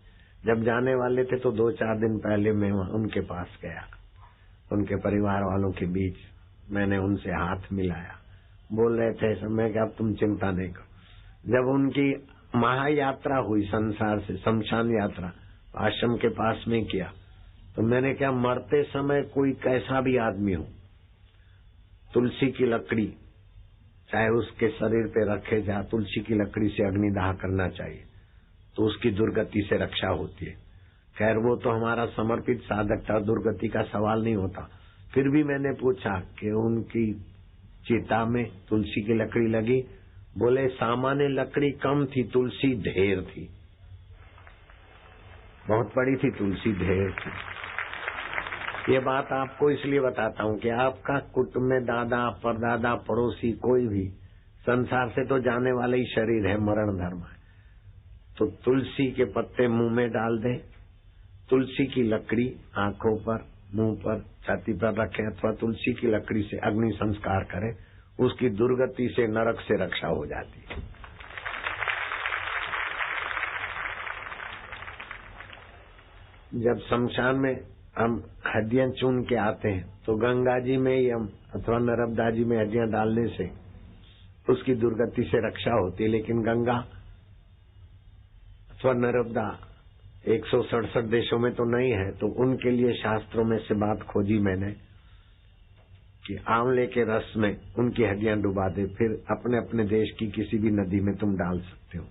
जब जाने वाले थे तो 2-4 दिन पहले मैं उनके पास गया, उनके परिवार वालों के बीच मैंने उनसे हाथ मिलाया। बोल रहे थे समय कि अब तुम चिंता नहीं करो। जब उनकी महायात्रा हुई संसार से, शमशान यात्रा आश्रम के पास में किया, तो मैंने क्या, मरते समय कोई कैसा भी आदमी हो, तुलसी की लकड़ी चाहे उसके शरीर पे रखे जा, तुलसी की लकड़ी से अग्निदाह करना चाहिए, तो उसकी दुर्गति से रक्षा होती है। खैर वो तो हमारा समर्पित साधक था, दुर्गति का सवाल नहीं होता। फिर भी मैंने पूछा कि उनकी चिता में तुलसी की लकड़ी लगी? बोले सामान्य लकड़ी कम थी, तुलसी ढेर थी, बहुत बड़ी थी, तुलसी ढेर थी। ये बात आपको इसलिए बताता हूँ कि आपका कुटुंब में दादा, परदादा, पड़ोसी कोई भी संसार से तो जाने वाला ही शरीर है, मरण धर्म है। तो तुलसी के पत्ते मुंह में डाल दे, तुलसी की लकड़ी आंखों पर, मुंह पर, छाती पर रखे, अथवा तुलसी की लकड़ी से अग्नि संस्कार करे, उसकी दुर्गति से, नरक से रक्षा हो जाती है। जब शमशान में हम हड्डियां चुन के आते हैं तो गंगा जी में ही हम अथवा नर्मदा जी में हड्डियां डालने से उसकी दुर्गति से रक्षा होती है। लेकिन गंगा अथवा नर्मदा 167 देशों में तो नहीं है, तो उनके लिए शास्त्रों में से बात खोजी मैंने कि आंवले के रस में उनकी हड्डियां डुबा दे, फिर अपने अपने देश की किसी भी नदी में तुम डाल सकते हो।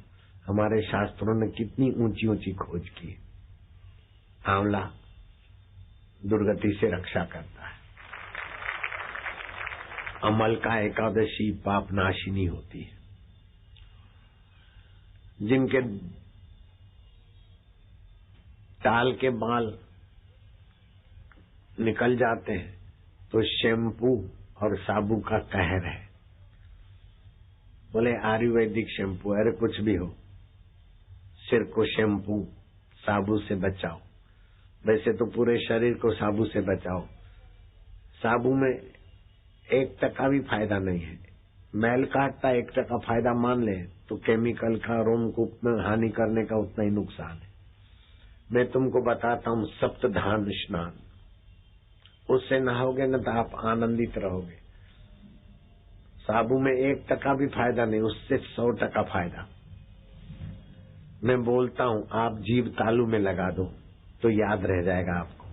हमारे शास्त्रों ने कितनी ऊंची ऊंची खोज की। आंवला दुर्गति से रक्षा करता है। अमल का एकादशी पाप नाशिनी होती है। जिनके टाल के बाल निकल जाते हैं तो शैम्पू और साबु का कहर है। बोले आयुर्वेदिक शैम्पू, अरे कुछ भी हो, सिर को शैम्पू साबु से बचाओ। वैसे तो पूरे शरीर को साबु से बचाओ। साबु में 1% भी फायदा नहीं है। मैल काटता 1% फायदा मान ले तो केमिकल का, रोमकूप में हानि करने का उतना ही नुकसान है। मैं तुमको बताता हूँ सप्तधान स्नान, उससे नहाओगे न तो आप आनंदित रहोगे। साबु में 1% भी फायदा नहीं, उससे 100% फायदा। मैं बोलता हूँ आप जीभ तालू में लगा दो तो याद रह जाएगा आपको।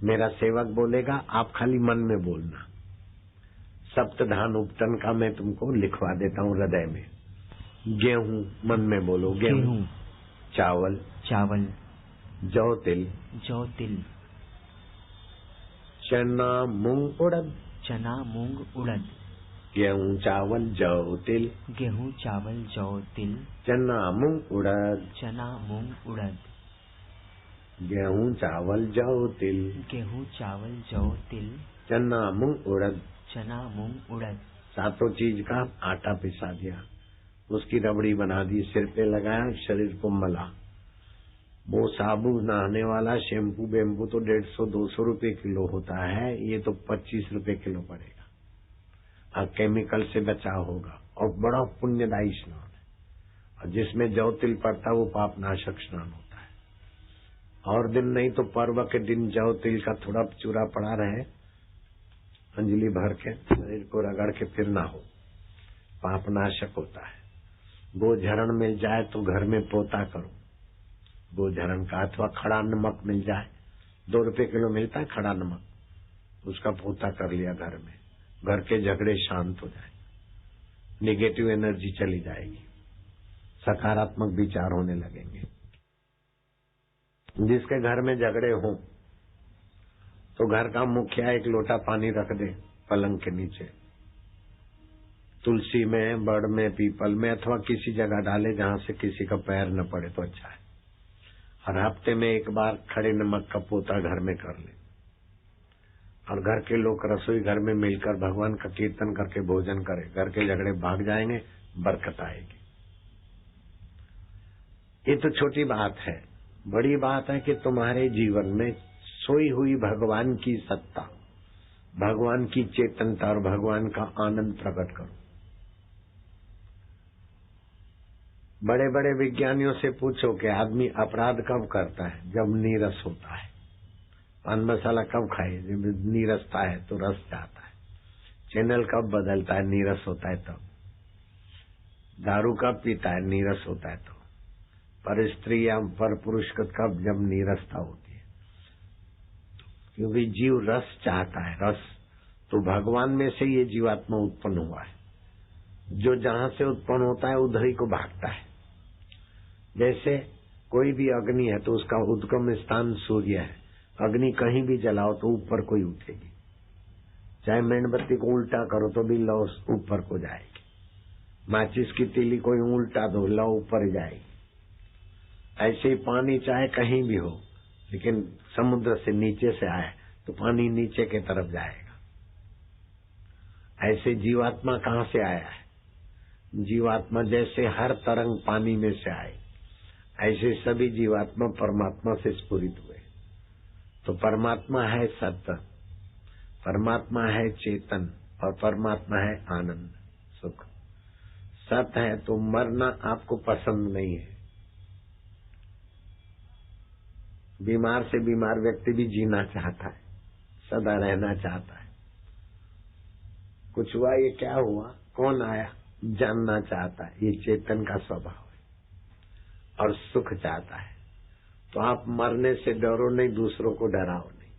मेरा सेवक बोलेगा, आप खाली मन में बोलना। सप्तधान उपटन का मैं तुमको लिखवा देता हूँ हृदय में। गेहूं, मन में बोलो गेहूं। चावल, चावल। जौ तिल, जौ तिल। चना मूंग उड़द, चना मूंग उड़द। गेहूं चावल जौ तिल, गेहूं चावल जौ तिल। चना मूंग उड़द, चना मूंग उड़द। गेहूं चावल जौ तिल, गेहूं चावल जौ तिल। चना मूंग उड़द। चना मूंग उड़द। सातों चीज का आटा पिसा दिया, उसकी रबड़ी बना दी, सिर पे लगाया, शरीर को मला। वो साबुन नहाने वाला शैम्पू बेम्पू तो 150-200 रुपए किलो होता है, ये तो 25 रुपए किलो पड़ेगा और केमिकल से बचाव होगा और बड़ा पुण्यदायी स्नान है। और जिसमें जौ तिल पड़ता है वो पाप नाशक स्नान होता है। और दिन नहीं तो पर्व के दिन जौ तिल का थोड़ा चूरा पड़ा रहे, अंजलि भर के शरीर को रगड़ के फिर ना हो, पाप नाशक होता है। गोझरण मिल जाए तो घर में पोता करो गोझरण का, अथवा खड़ा नमक मिल जाए, 2 रुपए किलो मिलता है खड़ा नमक, उसका पोता कर लिया घर में, घर के झगड़े शांत हो जाए, निगेटिव एनर्जी चली जाएगी, सकारात्मक विचार होने लगेंगे। जिसके घर में झगड़े हों तो घर का मुखिया एक लोटा पानी रख दे पलंग के नीचे, तुलसी में, बड़ में, पीपल में, अथवा किसी जगह डाले जहां से किसी का पैर न पड़े तो अच्छा है। हर हफ्ते में एक बार खड़े नमक का पोता घर में कर ले और घर के लोग रसोई घर में मिलकर भगवान का कीर्तन करके भोजन करें, घर के झगड़े भाग जाएंगे, बरकत आएगी। ये तो छोटी बात है। बड़ी बात है कि तुम्हारे जीवन में सोई हुई भगवान की सत्ता, भगवान की चेतनता और भगवान का आनंद प्रकट करो। बड़े बड़े विज्ञानियों से पूछो कि आदमी अपराध कब करता है? जब नीरस होता है। पान मसाला कब खाए? जब नीरसता है तो रस जाता है। चैनल कब बदलता है? नीरस होता है तब। दारू कब पीता है? नीरस होता है तो। पर स्त्री या पर पुरुष कब? जब नीरसता होती है। क्योंकि जीव रस चाहता है, रस। तो भगवान में से ये जीवात्मा उत्पन्न हुआ है। जो जहां से उत्पन्न होता है उधर ही को भागता है। जैसे कोई भी अग्नि है तो उसका उद्गम स्थान सूर्य है। अग्नि कहीं भी जलाओ तो ऊपर को ही उठेगी। चाहे मेणबत्ती को उल्टा करो तो भी लौ ऊपर को जाएगी। माचिस की तीली कोई उल्टा दो, लौ ऊपर जाएगी। ऐसे ही पानी चाहे कहीं भी हो, लेकिन समुद्र से नीचे से आए तो पानी नीचे के तरफ जाएगा। ऐसे जीवात्मा कहाँ से आया है? जीवात्मा जैसे हर तरंग पानी में से आए, ऐसे सभी जीवात्मा परमात्मा से स्फुरित हुए। तो परमात्मा है सत्य, परमात्मा है चेतन और परमात्मा है आनंद, सुख। सत्य है तो मरना आपको पसंद नहीं है। बीमार से बीमार व्यक्ति भी जीना चाहता है, सदा रहना चाहता है। कुछ हुआ, ये क्या हुआ, कौन आया, जानना चाहता है। ये चेतन का स्वभाव है। और सुख चाहता है। तो आप मरने से डरो नहीं, दूसरों को डराओ नहीं,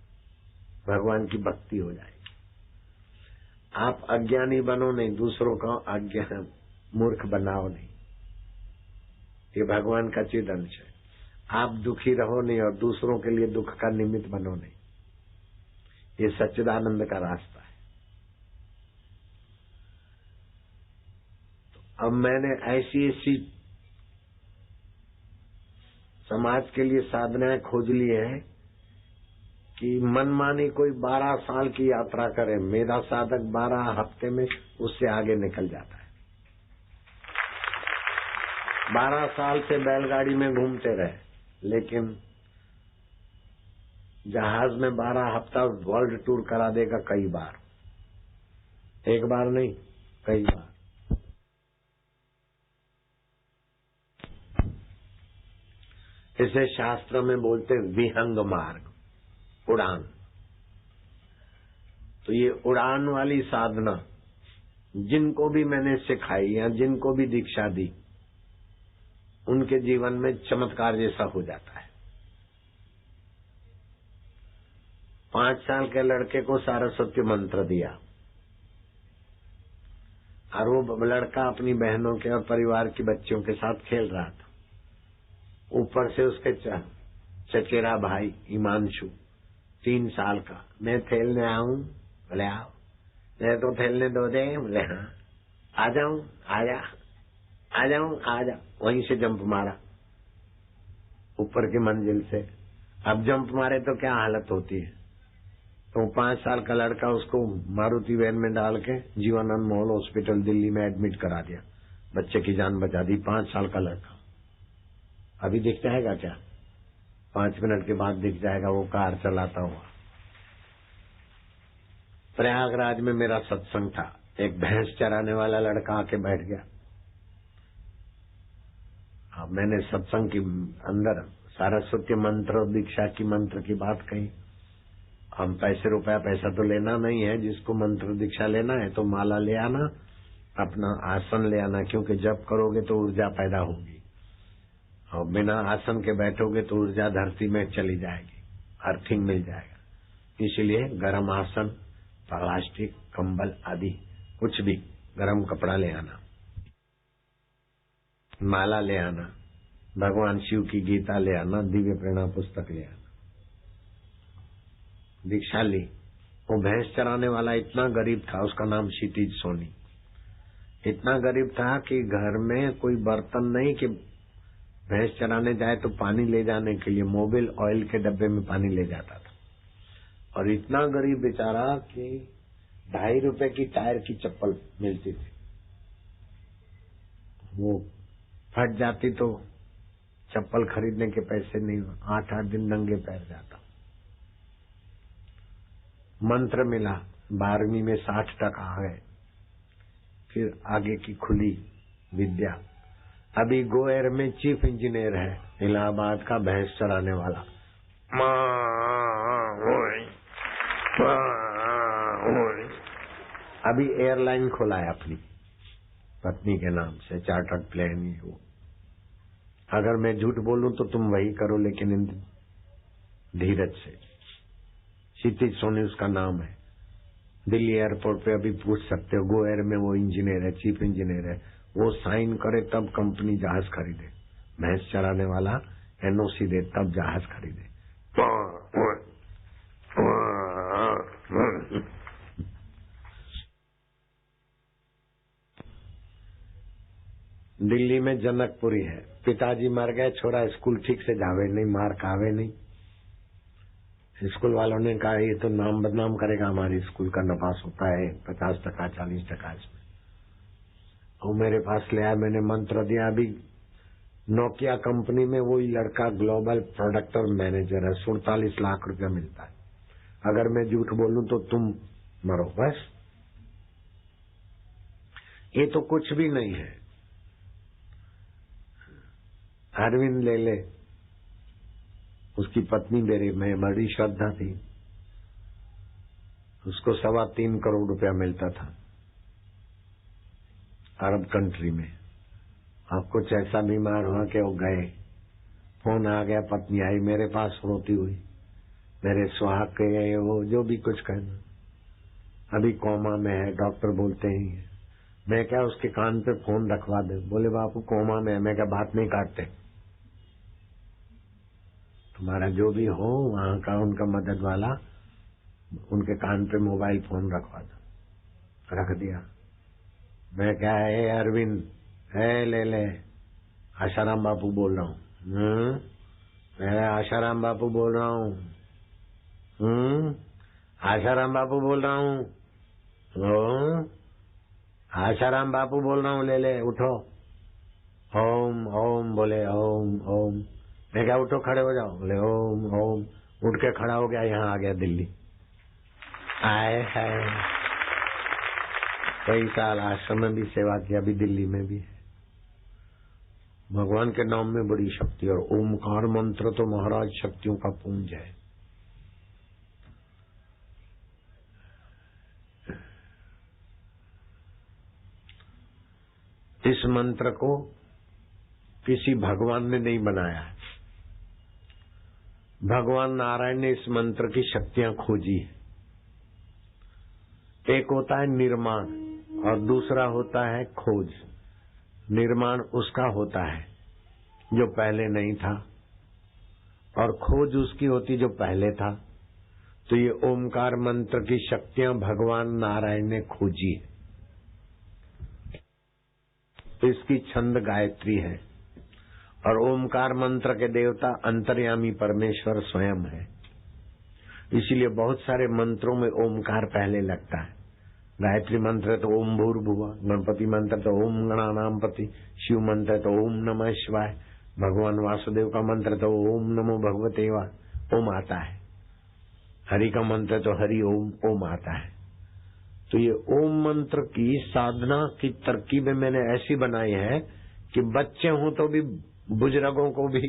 भगवान की भक्ति हो जाएगी। आप अज्ञानी बनो नहीं, दूसरों का अज्ञान मूर्ख बनाओ नहीं। ये भगवान का चिद अंश है। आप दुखी रहो नहीं और दूसरों के लिए दुख का निमित्त बनो नहीं। ये सच्चिदानंद का रास्ता है। तो अब मैंने ऐसी ऐसी समाज के लिए साधनाएं खोज ली है कि मनमानी कोई 12 साल की यात्रा करे, मेरा साधक 12 हफ्ते में उससे आगे निकल जाता है। 12 साल से बैलगाड़ी में घूमते रहे, लेकिन जहाज में 12 हफ्ता वर्ल्ड टूर करा देगा कई बार। एक बार नहीं, कई बार। इसे शास्त्र में बोलते हैं विहंग मार्ग, उड़ान। तो ये उड़ान वाली साधना जिनको भी मैंने सिखाई या जिनको भी दीक्षा दी, उनके जीवन में चमत्कार जैसा हो जाता है। 5 साल के लड़के को सारस्वत के मंत्र दिया, और वो लड़का अपनी बहनों के और परिवार की बच्चियों के साथ खेल रहा था। ऊपर से उसके चचेरा भाई हिमांशु 3 साल का, मैं खेलने आऊं? बोले आओ। मैं तो खेलने दो दे? बोले हाँ। आ जाऊं? आजा। आ जाऊं? आजा। वहीं से जंप मारा ऊपर की मंजिल से। अब जंप मारे तो क्या हालत होती है। तो 5 साल का लड़का उसको मारुति वैन में डाल के जीवानंद मॉल हॉस्पिटल दिल्ली में एडमिट करा दिया। बच्चे की जान बचा दी। 5 साल का लड़का। अभी दिख जाएगा क्या? 5 मिनट के बाद दिख जाएगा वो कार चलाता हुआ। प्रयागराज में मेरा सत्संग था। एक भैंस चराने वाला लड़का आके बैठ गया। अब मैंने सत्संग के अंदर सारस्वती मंत्र और दीक्षा की मंत्र की बात कही। हम पैसे रुपया पैसा तो लेना नहीं है। जिसको मंत्र दीक्षा लेना है तो माला ले आना, अपना आसन ले आना, क्योंकि जब करोगे तो ऊर्जा पैदा होगी और बिना आसन के बैठोगे तो ऊर्जा धरती में चली जाएगी, अर्थिंग मिल जाएगा। इसलिए गर्म आसन, प्लास्टिक, कंबल आदि कुछ भी गर्म कपड़ा ले आना, माला ले आना, भगवान शिव की गीता ले आना, दिव्य प्रेरणा पुस्तक ले आना। दीक्षा ली। वो भैंस चराने वाला इतना गरीब था, उसका नाम क्षितिज सोनी। इतना गरीब था कि घर में कोई बर्तन नहीं कि भैंस चराने जाए तो पानी ले जाने के लिए मोबिल ऑयल के डब्बे में पानी ले जाता था। और इतना गरीब बेचारा कि 2.5 रुपए की टायर की चप्पल मिलती थी, वो फट जाती तो चप्पल खरीदने के पैसे नहीं, 8-8 दिन नंगे पैर जाता। मंत्र मिला, 12वीं में 60% आ गए। फिर आगे की खुली विद्या। अभी गोएर में चीफ इंजीनियर है, इलाहाबाद का भैंस चराने वाला। अभी एयरलाइन खोला है अपनी पत्नी के नाम से, चार्टर्ड प्लेन। वो अगर मैं झूठ बोलूं तो तुम वही करो, लेकिन धीरज से। क्षितिज सोनी उसका नाम है। दिल्ली एयरपोर्ट पे अभी पूछ सकते हो, गोएर में वो इंजीनियर है, चीफ इंजीनियर है। वो साइन करे तब कंपनी जहाज खरीदे। भैंस चराने वाला एनओसी दे तब जहाज खरीदे। दिल्ली में जनकपुरी है। पिताजी मर गए, छोरा स्कूल ठीक से जावे नहीं, मार्क आवे नहीं। स्कूल वालों ने कहा ये तो नाम बदनाम करेगा, हमारी स्कूल का नपास होता है 50%, 40% इसमें। वो मेरे पास ले आया, मैंने मंत्र दिया। अभी नोकिया कंपनी में वही लड़का ग्लोबल प्रोडक्ट मैनेजर है, 47 लाख रुपया मिलता है। अगर मैं झूठ बोलूं तो तुम मरो बस। ये तो कुछ भी नहीं है। अरविंद ले ले, उसकी पत्नी मेरे में बड़ी श्रद्धा थी, उसको 3.25 करोड़ रुपया मिलता था अरब कंट्री में। अब कुछ ऐसा बीमार हुआ कि वो गए, फोन आ गया, पत्नी आई मेरे पास रोती हुई, मेरे सुहाग के गए, वो जो भी कुछ कहना। अभी कोमा में है, डॉक्टर बोलते ही है। मैं क्या उसके कान पे फोन रखवा दे? बोले बापू कोमा में है। मैं क्या बात नहीं काटते? तुम्हारा जो भी हो वहां का उनका मदद वाला, उनके कान पे मोबाइल फोन रखवा दो। रख दिया। मैं क्या है अरविंद है, ले ले, आशाराम बापू बोल रहा हूँ। मैं आशाराम बापू बोल रहा हूँ। आशाराम बापू बोल रहा हूँ। आशाराम बापू बोल रहा हूँ, ले ले, उठो। ओम ओम बोले, ओम ओम। मैं क्या उठो, खड़े हो जाओ। बोले ओम ओम। उठ के खड़ा हो गया, यहाँ आ गया दिल्ली। आए है कई साल आश्रम में भी सेवा की, अभी दिल्ली में भी है। भगवान के नाम में बड़ी शक्ति, और ओमकार मंत्र तो महाराज शक्तियों का पुंज है। इस मंत्र को किसी भगवान ने नहीं बनाया है, भगवान नारायण ने इस मंत्र की शक्तियां खोजी है। एक होता है निर्माण और दूसरा होता है खोज, निर्माण उसका होता है जो पहले नहीं था, और खोज उसकी होती जो पहले था। तो ये ओमकार मंत्र की शक्तियां भगवान नारायण ने खोजी है। तो इसकी छंद गायत्री है, और ओमकार मंत्र के देवता अंतर्यामी परमेश्वर स्वयं है। इसीलिए बहुत सारे मंत्रों में ओमकार पहले लगता है। गायत्री मंत्र तो ओम भूर्भुवः, गणपति मंत्र तो ओम गणानामपति, शिव मंत्र तो ओम नमः शिवाय, भगवान वासुदेव का मंत्र तो ओम नमो भगवते वा, ओम आता है। हरि का मंत्र तो हरि ओम, ओम आता है। तो ये ओम मंत्र की साधना की तरकीबें मैंने ऐसी बनाई है कि बच्चे हों तो भी बुजुर्गों को भी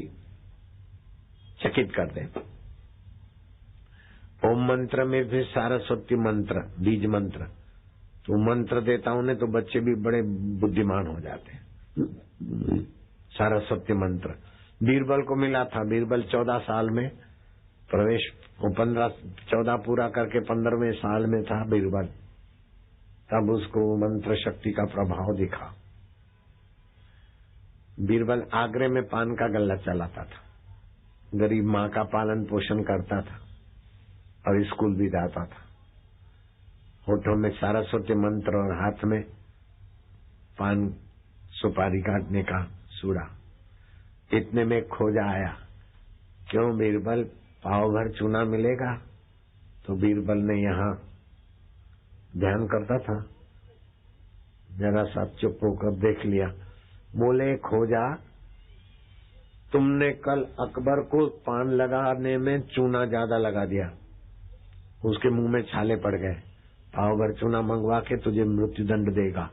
चकित कर दे। ओम मंत्र में फिर सारस्वती मंत्र, बीज मंत्र, तो मंत्र देता हूं तो बच्चे भी बड़े बुद्धिमान हो जाते हैं। सारस्वती मंत्र बीरबल को मिला था। बीरबल 14 साल में प्रवेश, 14 पूरा करके 15वें साल में था बीरबल, तब उसको मंत्र शक्ति का प्रभाव दिखा। बीरबल आगरे में पान का गल्ला चलाता था, गरीब माँ का पालन पोषण करता था और स्कूल भी जाता था। होठों में सारस्वती मंत्र और हाथ में पान सुपारी काटने का सूड़ा। इतने में खोजा आया, क्यों बीरबल पाव भर चूना मिलेगा? तो बीरबल ने यहाँ ध्यान करता था, जरा सा चुप होकर देख लिया। बोले खोजा, तुमने कल अकबर को पान लगाने में चूना ज्यादा लगा दिया, उसके मुंह में छाले पड़ गए। पाव भर चूना मंगवा के तुझे मृत्यु दंड देगा,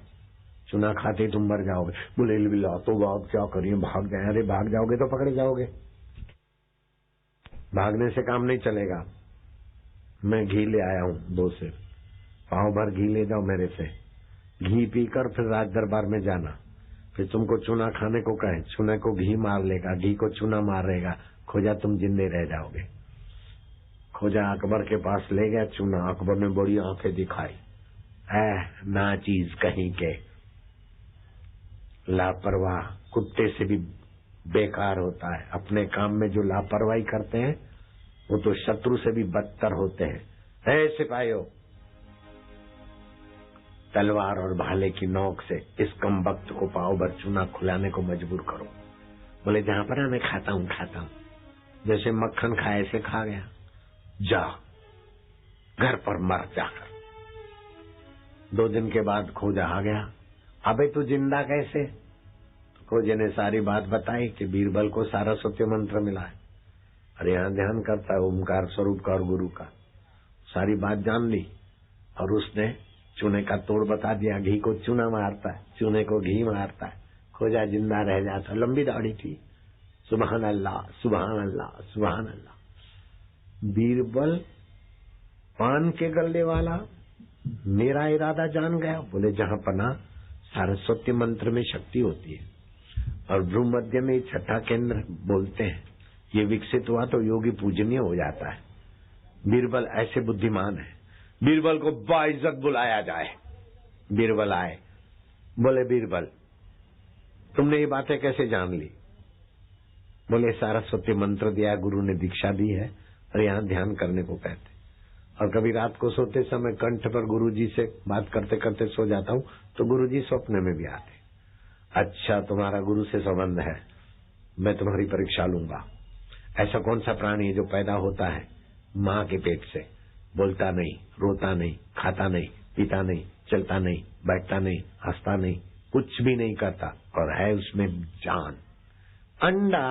चूना खाते तुम मर जाओगे। बोले बिला तो बाप क्या करिए, भाग जाए। अरे भाग जाओगे तो पकड़े जाओगे, भागने से काम नहीं चलेगा। मैं घी ले आया हूँ 2 सेर, पाव भर घी ले जाओ मेरे से, घी पीकर फिर राज दरबार में जाना। फिर तुमको चूना खाने को कहे, चूने को घी मार लेगा, घी को चूना मारेगा, खोजा तुम जिंदे रह जाओगे। खोजा अकबर के पास ले गया चूना। अकबर ने बड़ी आंखें दिखाई, ना चीज कहीं के, लापरवाह, कुत्ते से भी बेकार होता है। अपने काम में जो लापरवाही करते हैं वो तो शत्रु से भी बदतर होते हैं। सिपाहियों, तलवार और भाले की नोक से इस कम वक्त को पाव भर चूना खुलाने को मजबूर करो। बोले जहां पर मैं खाता हूं, जैसे मक्खन खाए ऐसे खा गया, जा घर पर मर जाकर। 2 दिन के बाद खोजा आ गया। अबे तू जिंदा कैसे? तो खोजे ने सारी बात बताई कि बीरबल को सारस्वती मंत्र मिला है और यहाँ ध्यान करता है ओमकार स्वरूप का और गुरु का। सारी बात जान ली और उसने चूने का तोड़ बता दिया। घी को चूना मारता है, चूने को घी मारता है, खोजा जिंदा रह जाता। लंबी दाढ़ी थी। सुबहान अल्लाह, सुबहान अल्लाह, सुबहान अल्लाह। बीरबल पान के गल्ले वाला मेरा इरादा जान गया। बोले जहां पना सारस्वती मंत्र में शक्ति होती है और भ्रूमध्य में 6ठा केंद्र बोलते हैं, ये विकसित हुआ तो योगी पूजनीय हो जाता है। बीरबल ऐसे बुद्धिमान है, बीरबल को बाइज्जत बुलाया जाए। बीरबल आए, बोले बीरबल तुमने ये बातें कैसे जान ली? बोले सारस्वती मंत्र दिया, गुरु ने दीक्षा दी है और यहाँ ध्यान करने को कहते। और कभी रात को सोते समय कंठ पर गुरुजी से बात करते करते सो जाता हूँ तो गुरुजी स्वप्न में भी आते। अच्छा, तुम्हारा गुरु से संबंध है, मैं तुम्हारी परीक्षा लूंगा। ऐसा कौन सा प्राणी है जो पैदा होता है माँ के पेट से, बोलता नहीं, रोता नहीं, खाता नहीं, पीता नहीं, चलता नहीं, बैठता नहीं, हंसता नहीं, कुछ भी नहीं करता और है उसमें जान? अंडा।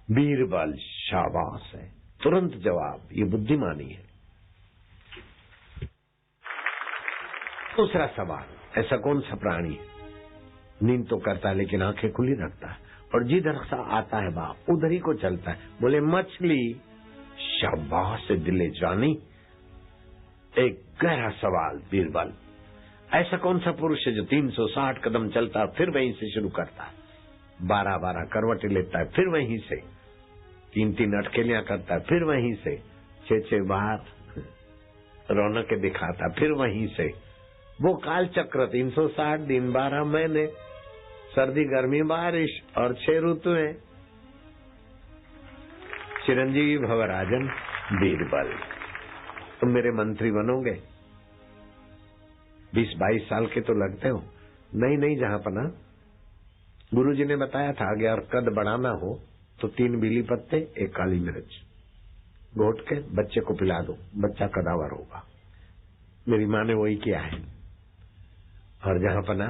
बीरबल शाबाश है, तुरंत जवाब, ये बुद्धिमानी है। दूसरा सवाल, ऐसा कौन सा प्राणी है नींद तो करता है लेकिन आंखें खुली रखता है और जिधर सा आता है बाप उधर ही को चलता है? बोले मछली। शाबाश से दिले जानी। एक गहरा सवाल बीरबल, ऐसा कौन सा पुरुष है जो 360 कदम चलता है फिर वहीं से शुरू करता है, 12-12 करवटें लेता है फिर वहीं से, 3-3 अटकेलियां करता है फिर वहीं से, 6-6 बार रौनक दिखाता फिर वहीं से, वो काल चक्र 360 दिन 12 महीने, सर्दी गर्मी बारिश और 6 ऋतुएं। चिरंजीवी भवराजन बीरबल, तुम मेरे मंत्री बनोगे? 20-22 साल के तो लगते हो। नहीं जहांपना, गुरुजी ने बताया था अगर कद बढ़ाना हो तो 3 बीली पत्ते 1 काली मिर्च घोट के बच्चे को पिला दो, बच्चा कदावर होगा। मेरी माँ ने वही किया है। और जहांपना,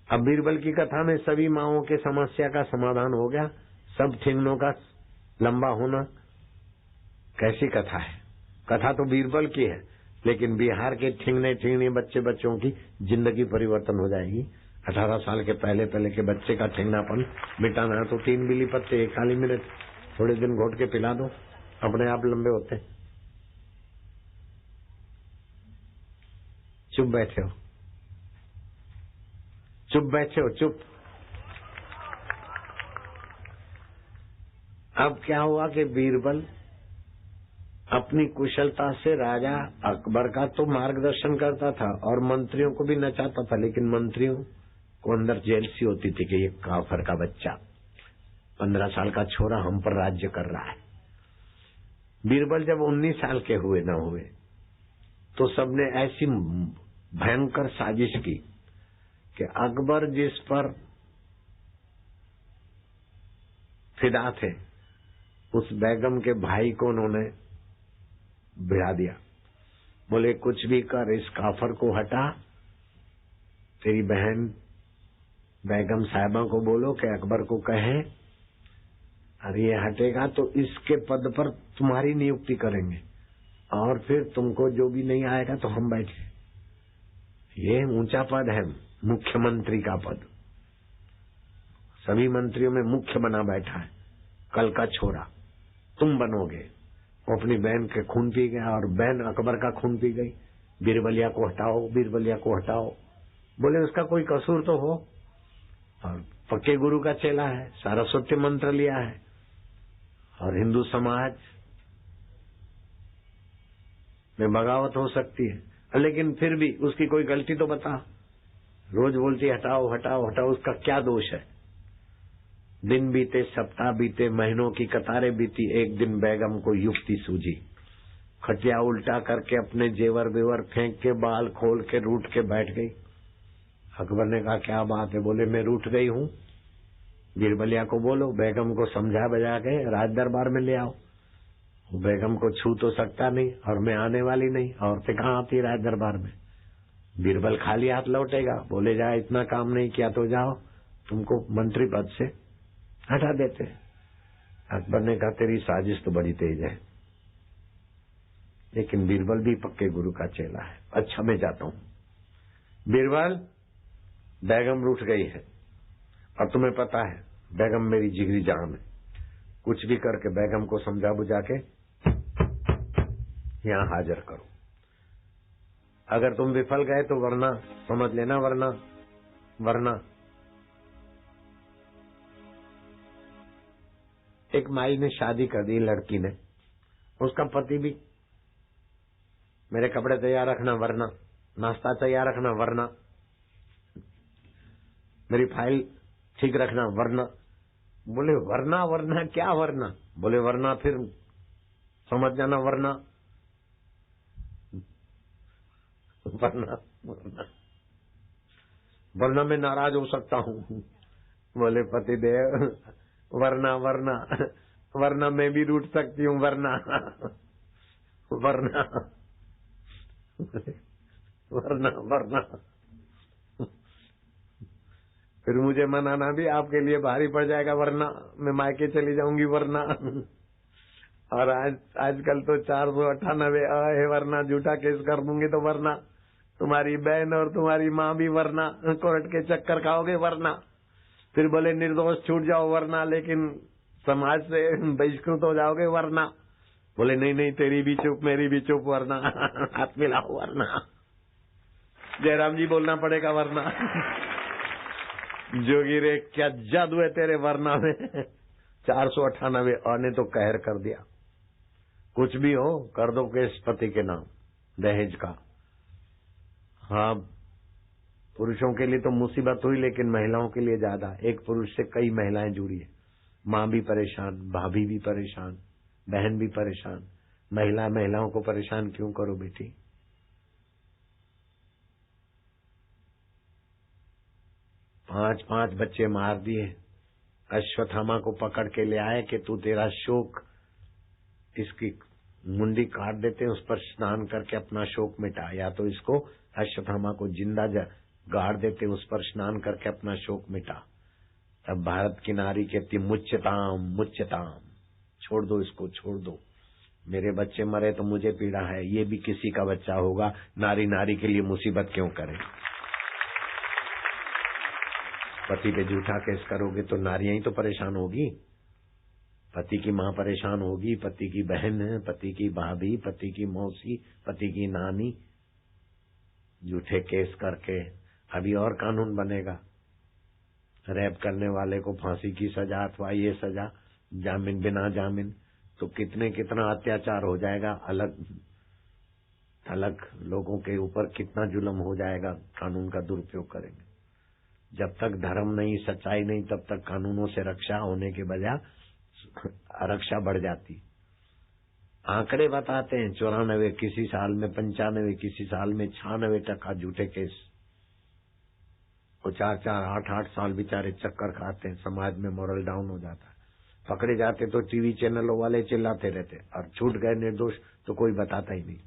अब बीरबल की कथा में सभी माओं के समस्या का समाधान हो गया, सब ठिंगनों का लंबा होना। कैसी कथा है? कथा तो बीरबल की है, लेकिन बिहार के ठिंगने बच्चों की जिंदगी परिवर्तन हो जाएगी। 18 साल के पहले के बच्चे का ठिंगनापन मिटाना है तो 3 बीली पत्ते 1 काली मिर्च थोड़े दिन घोट के पिला दो, अपने आप लंबे होते। चुप बैठे हो, चुप। अब क्या हुआ कि बीरबल अपनी कुशलता से राजा अकबर का तो मार्गदर्शन करता था और मंत्रियों को भी नचाता था, लेकिन मंत्रियों को अंदर जेलसी होती थी कि ये काफर का बच्चा 15 साल का छोरा हम पर राज्य कर रहा है। बीरबल जब 19 साल के हुए न हुए तो सबने ऐसी भयंकर साजिश की कि अकबर जिस पर फिदा थे उस बेगम के भाई को उन्होंने भिड़ा दिया। बोले कुछ भी कर, इस काफर को हटा। तेरी बहन बेगम साहिबा को बोलो कि अकबर को कहे, अरे ये हटेगा तो इसके पद पर तुम्हारी नियुक्ति करेंगे और फिर तुमको जो भी नहीं आएगा तो हम बैठे। ये ऊंचा पद है, मुख्यमंत्री का पद। सभी मंत्रियों में मुख्य बना बैठा है। कल का छोरा तुम बनोगे। वो अपनी बहन के खून पी गया और बहन अकबर का खून पी गई। बीरबलिया को हटाओ। बोले उसका कोई कसूर तो हो, और पक्के गुरु का चेला है, सरस्वती मंत्र लिया है और हिंदू समाज में बगावत हो सकती है, लेकिन फिर भी उसकी कोई गलती तो बता। रोज बोलती हटाओ, उसका क्या दोष है? दिन बीते, सप्ताह बीते, महीनों की कतारें बीती। एक दिन बेगम को युक्ति सूझी। खटिया उल्टा करके अपने जेवर बेवर फेंक के बाल खोल के रूठ के बैठ गई। अकबर ने कहा क्या बात है? बोले मैं रूठ गई हूँ। बीरबलिया को बोलो, बेगम को समझा बजा के राज दरबार में ले आओ। बेगम को छू तो सकता नहीं और मैं आने वाली नहीं, औरतें कहाँ आती राज दरबार में? बीरबल खाली हाथ लौटेगा। बोले जा, इतना काम नहीं किया तो जाओ, तुमको मंत्री पद से हटा देते। अकबर ने कहा तेरी साजिश तो बड़ी तेज है, लेकिन बीरबल भी पक्के गुरु का चेला है। अच्छा मैं जाता हूँ। बीरबल, बेगम रूठ गई है और तुम्हें पता है बेगम मेरी जिगरी जान है। कुछ भी करके बेगम को समझा बुझा के यहाँ हाजिर करो। अगर तुम विफल गए तो वरना समझ लेना, वरना एक माई ने शादी कर दी लड़की ने, उसका पति भी मेरे कपड़े तैयार रखना वरना, नाश्ता तैयार रखना वरना, मेरी फाइल ठीक रखना वरना। बोले वरना क्या वरना? बोले वरना फिर समझ जाना, वरना मैं नाराज हो सकता हूँ। बोले पतिदेव वरना मैं भी रूठ सकती हूँ, वरना फिर मुझे मनाना भी आपके लिए भारी पड़ जाएगा, वरना मैं मायके चली जाऊंगी, वरना। और आजकल तो 498 है, वरना झूठा केस कर दूंगी तो वरना तुम्हारी बहन और तुम्हारी माँ भी वरना कोर्ट के चक्कर खाओगे, वरना फिर बोले निर्दोष छूट जाओ, वरना लेकिन समाज से बहिष्कृत हो जाओगे, वरना। बोले नहीं तेरी भी चुप मेरी भी चुप, वरना हाथ मिलाओ, वरना जयराम जी बोलना पड़ेगा, वरना। जोगी रे क्या जादू है तेरे वरना में। 498 और ने तो कहर कर दिया। कुछ भी हो कर दो केस पति के नाम, दहेज का। हाँ पुरुषों के लिए तो मुसीबत हुई, लेकिन महिलाओं के लिए ज्यादा। एक पुरुष से कई महिलाएं जुड़ी है, माँ भी परेशान, भाभी भी परेशान, बहन भी परेशान। महिलाओं को परेशान क्यों करो बेटी? पांच बच्चे मार दिए, अश्वत्थामा को पकड़ के ले आए कि तू तेरा शोक, इसकी मुंडी काट देते हैं, उस पर स्नान करके अपना शोक मिटा, या तो इसको अश्वत्थामा को जिंदा गाड़ देते, उस पर स्नान करके अपना शोक मिटा। तब भारत की नारी कहती मुच्यताम मुच्यताम, छोड़ दो इसको, छोड़ दो, मेरे बच्चे मरे तो मुझे पीड़ा है, ये भी किसी का बच्चा होगा, नारी के लिए मुसीबत क्यों करे। पति पे झूठा केस करोगे तो नारियां ही तो परेशान होगी, पति की माँ परेशान होगी, पति की बहन, पति की भाभी, पति की मौसी, पति की नानी, झूठे केस करके। अभी और कानून बनेगा, रेप करने वाले को फांसी की सजा अथवा ये सजा, जामीन बिना जामीन, तो कितना अत्याचार हो जाएगा, अलग थलग लोगों के ऊपर कितना जुल्म हो जाएगा, कानून का दुरुपयोग करेंगे। जब तक धर्म नहीं, सच्चाई नहीं, तब तक कानूनों से रक्षा होने के बजाय आरक्षा बढ़ जाती। आंकड़े बताते हैं 94 किसी साल में, 95 किसी साल में, 96% झूठे केस। वो 4-4, 8-8 साल बेचारे चक्कर खाते हैं, समाज में मोरल डाउन हो जाता है। पकड़े जाते तो टीवी चैनलों वाले चिल्लाते रहते, और छूट गए निर्दोष तो कोई बताता ही नहीं।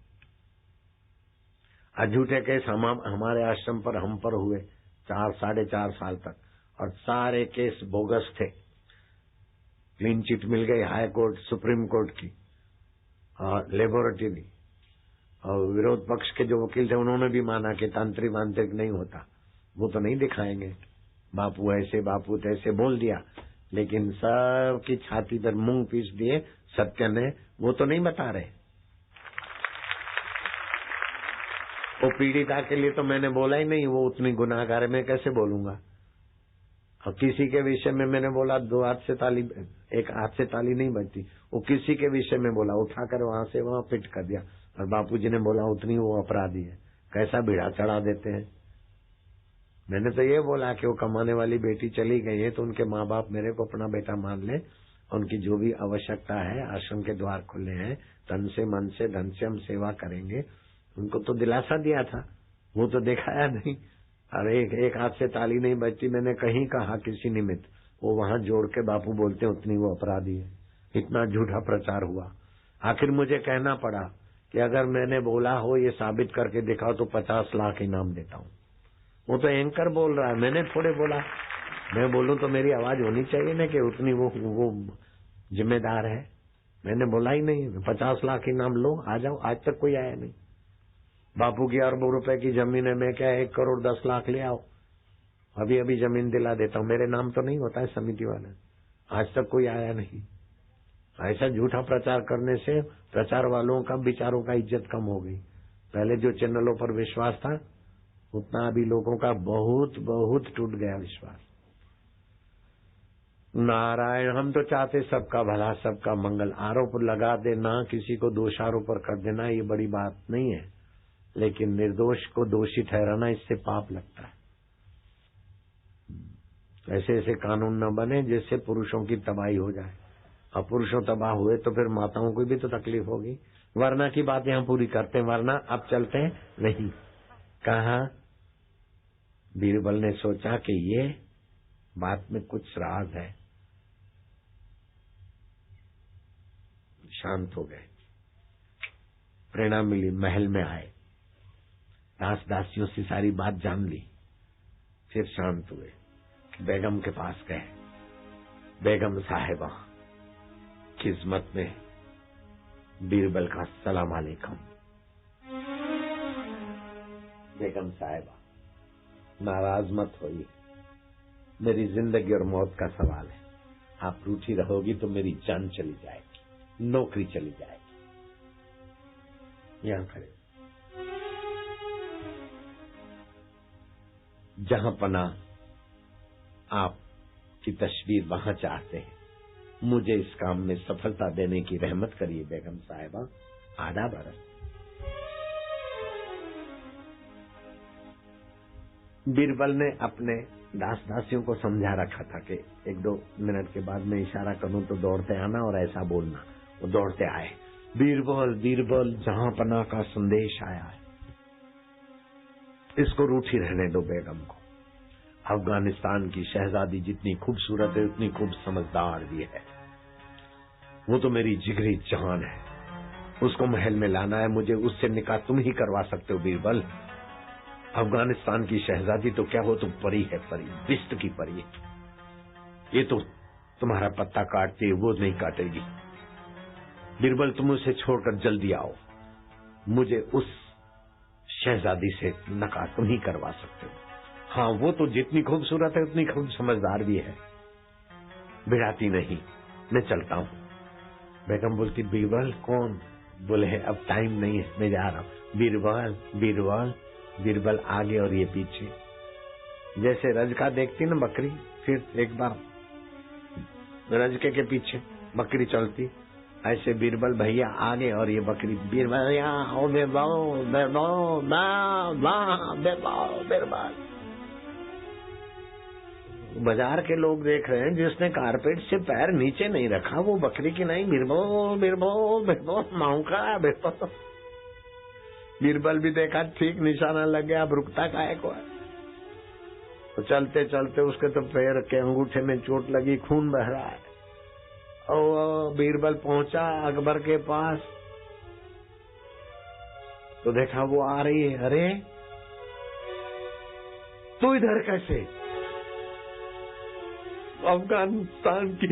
झूठे केस हमारे आश्रम पर, हम पर हुए 4-4.5 साल तक, और सारे केस बोगस थे। क्लीन चिट मिल गई हाई कोर्ट, सुप्रीम कोर्ट की और लेबोरेटरी, और विरोध पक्ष के जो वकील थे उन्होंने भी माना कि तांत्रिक वांत्रिक नहीं होता, वो तो नहीं दिखाएंगे, बापू ऐसे बापू तैसे बोल दिया, लेकिन सबकी छाती पर मूंग पीस दिए सत्य ने, वो तो नहीं बता रहे। वो पीड़िता के लिए तो मैंने बोला ही नहीं, वो उतनी गुनाहगार है, मैं कैसे बोलूंगा। और किसी के विषय में मैंने बोला, दो हाथ से ताली, एक हाथ से ताली नहीं बजती, वो किसी के विषय में बोला, उठाकर वहां से वहां फिट कर दिया, और बापूजी ने बोला उतनी वो अपराधी है। कैसा बीड़ा चढ़ा देते हैं। मैंने तो ये बोला कि वो कमाने वाली बेटी चली गई है तो उनके माँ बाप मेरे को अपना बेटा मान ले, उनकी जो भी आवश्यकता है, आश्रम के द्वार खुले हैं, तन से मन से धन से हम सेवा करेंगे। उनको तो दिलासा दिया था, वो तो दिखाया नहीं। और एक हाथ से ताली नहीं बजती मैंने कहीं कहा किसी निमित्त, वो वहां जोड़ के बापू बोलते उतनी वो अपराधी है। इतना झूठा प्रचार हुआ। आखिर मुझे कहना पड़ा कि अगर मैंने बोला हो ये साबित करके दिखाओ तो 50 लाख इनाम देता हूँ। वो तो एंकर बोल रहा है, मैंने थोड़े बोला। मैं बोलूं तो मेरी आवाज होनी चाहिए ना कि उतनी वो जिम्मेदार है। मैंने बोला ही नहीं, 50 लाख इनाम लो, आ जाओ। आज तक कोई आया नहीं। बापू की अरबों रुपए की जमीन है, मैं क्या 1 करोड़ 10 लाख ले आओ, अभी अभी जमीन दिला देता हूँ। मेरे नाम तो नहीं होता है समिति वाला, आज तक कोई आया नहीं। ऐसा झूठा प्रचार करने से प्रचार वालों का, विचारों का इज्जत कम हो गई। पहले जो चैनलों पर विश्वास था उतना अभी लोगों का बहुत बहुत टूट गया विश्वास। नारायण, हम तो चाहते सबका भला, सबका मंगल। आरोप लगा देना, किसी को दोषारोप कर देना, ये बड़ी बात नहीं है, लेकिन निर्दोष को दोषी ठहराना, इससे पाप लगता है। ऐसे ऐसे कानून न बने जिससे पुरुषों की तबाही हो जाए, और पुरुषों तबाह हुए तो फिर माताओं को भी तो तकलीफ होगी। वरना की बात यहाँ पूरी करते हैं, वरना अब चलते हैं नहीं। कहा बीरबल ने सोचा कि ये बात में कुछ राज है, शांत हो गए। प्रेरणा मिली, महल में आए, दास दासियों से सारी बात जान ली, फिर शांत हुए। बेगम के पास गए। बेगम साहिबा, किस्मत में बीरबल का सलाम अलैकुम। बेगम साहिबा, नाराज मत होइए, मेरी जिंदगी और मौत का सवाल है। आप रूठी रहोगी तो मेरी जान चली जाएगी, नौकरी चली जाएगी। यहां खड़े, जहां पना आपकी तस्वीर वहां चाहते हैं। मुझे इस काम में सफलता देने की रहमत करिए बेगम साहिबा। आधा बरस बीरबल ने अपने दास दासियों को समझा रखा था कि 1-2 मिनट के बाद मैं इशारा करूं तो दौड़ते आना और ऐसा बोलना। वो दौड़ते आए। बीरबल बीरबल जहां पना का संदेश आया है। इसको रूठी रहने दो बेगम को। अफगानिस्तान की शहजादी जितनी खूबसूरत है उतनी खूब समझदार भी है। वो तो मेरी जिगरी जान है। उसको महल में लाना है मुझे। उससे निकाह तुम ही करवा सकते हो बीरबल। अफगानिस्तान की शहजादी तो क्या हो, तुम परी है, परी, बिस्त की परी। ये तो तुम्हारा पत्ता काटती है, वो नहीं काटेगी। बीरबल तुम उसे छोड़कर जल्दी आओ। मुझे उस शहजादी से निकाह तुम ही करवा सकते हो। हाँ, वो तो जितनी खूबसूरत है उतनी खूब समझदार भी है। बिड़ाती नहीं। मैं चलता हूँ। बेगम बोलती बीरबल कौन? बोले अब टाइम नहीं है, मैं जा रहा हूँ। बीरबल बीरबल। बीरबल आगे और ये पीछे। जैसे रजका देखती ना बकरी, फिर एक बार रजके के पीछे बकरी चलती, ऐसे बीरबल भैया आगे और ये बकरी। बीरबल बीरबल। बाजार के लोग देख रहे हैं जिसने कारपेट से पैर नीचे नहीं रखा वो बकरी की नहीं। बीरबल बीरबल बीरबल मौका बीरबल। बीरबल भी देखा ठीक निशाना लग गया, अब रुकता काहे को है। तो चलते चलते उसके तो पैर के अंगूठे में चोट लगी, खून बह रहा है। और बीरबल पहुंचा अकबर के पास तो देखा वो आ रही है। अरे तू इधर कैसे? अफगानिस्तान की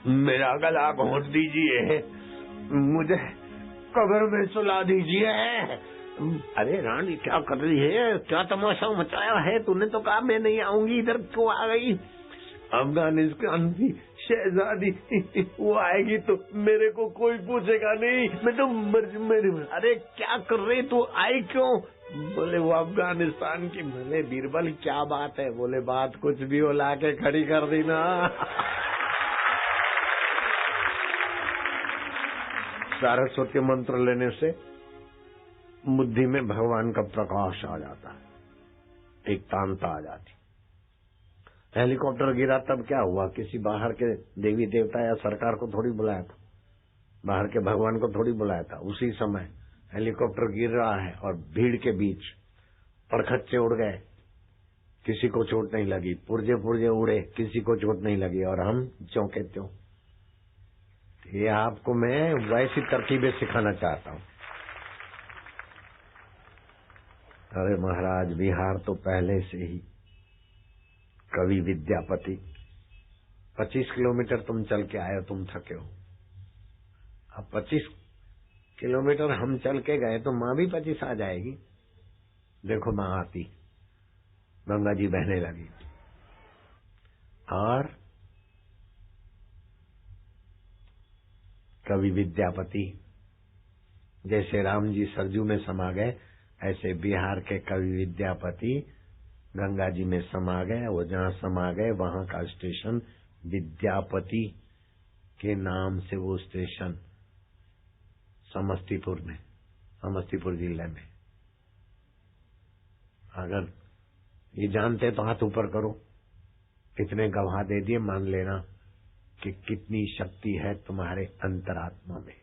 मेरा गला घोंट दीजिए, मुझे कब्र में सुला दीजिए। अरे रानी क्या कर रही है? क्या तमाशा मचाया है? तूने तो कहा मैं नहीं आऊंगी, इधर क्यों आ गई? अफगानिस्तान की शहजादी वो आएगी तो मेरे को कोई पूछेगा नहीं, मैं तो मेरी। अरे क्या कर रही तू? आई क्यों? बोले वो अफगानिस्तान की। बोले बीरबल क्या बात है? बोले बात कुछ भी हो, लाके खड़ी कर दी ना। सारस्वती मंत्र लेने से बुद्धि में भगवान का प्रकाश आ जाता है, एक तांता आ जाती। हेलीकॉप्टर गिरा तब क्या हुआ? किसी बाहर के देवी देवता या सरकार को थोड़ी बुलाया था, बाहर के भगवान को थोड़ी बुलाया था। उसी समय हेलीकॉप्टर गिर रहा है और भीड़ के बीच परखच्चे उड़ गए, किसी को चोट नहीं लगी। पुर्जे पुर्जे उड़े, किसी को चोट नहीं लगी, और हम ज्यों के त्यों। ये आपको मैं वैसी तरकीबें सिखाना चाहता हूँ। अरे महाराज, बिहार तो पहले से ही कवि विद्यापति। 25 किलोमीटर तुम चल के आए हो, तुम थके हो। अब 25 किलोमीटर हम चल के गए तो माँ भी 25 आ जाएगी। देखो माँ आती, गंगा जी बहने लगी, और कवि विद्यापति जैसे राम जी सरजू में समा गए, ऐसे बिहार के कवि विद्यापति गंगा जी में समा गए। वो जहाँ समा गए वहां का स्टेशन विद्यापति के नाम से, वो स्टेशन समस्तीपुर में, समस्तीपुर जिले में। अगर ये जानते तो हाथ ऊपर करो। कितने गवाह दे दिए, मान लेना कि कितनी शक्ति है तुम्हारे अंतरात्मा में।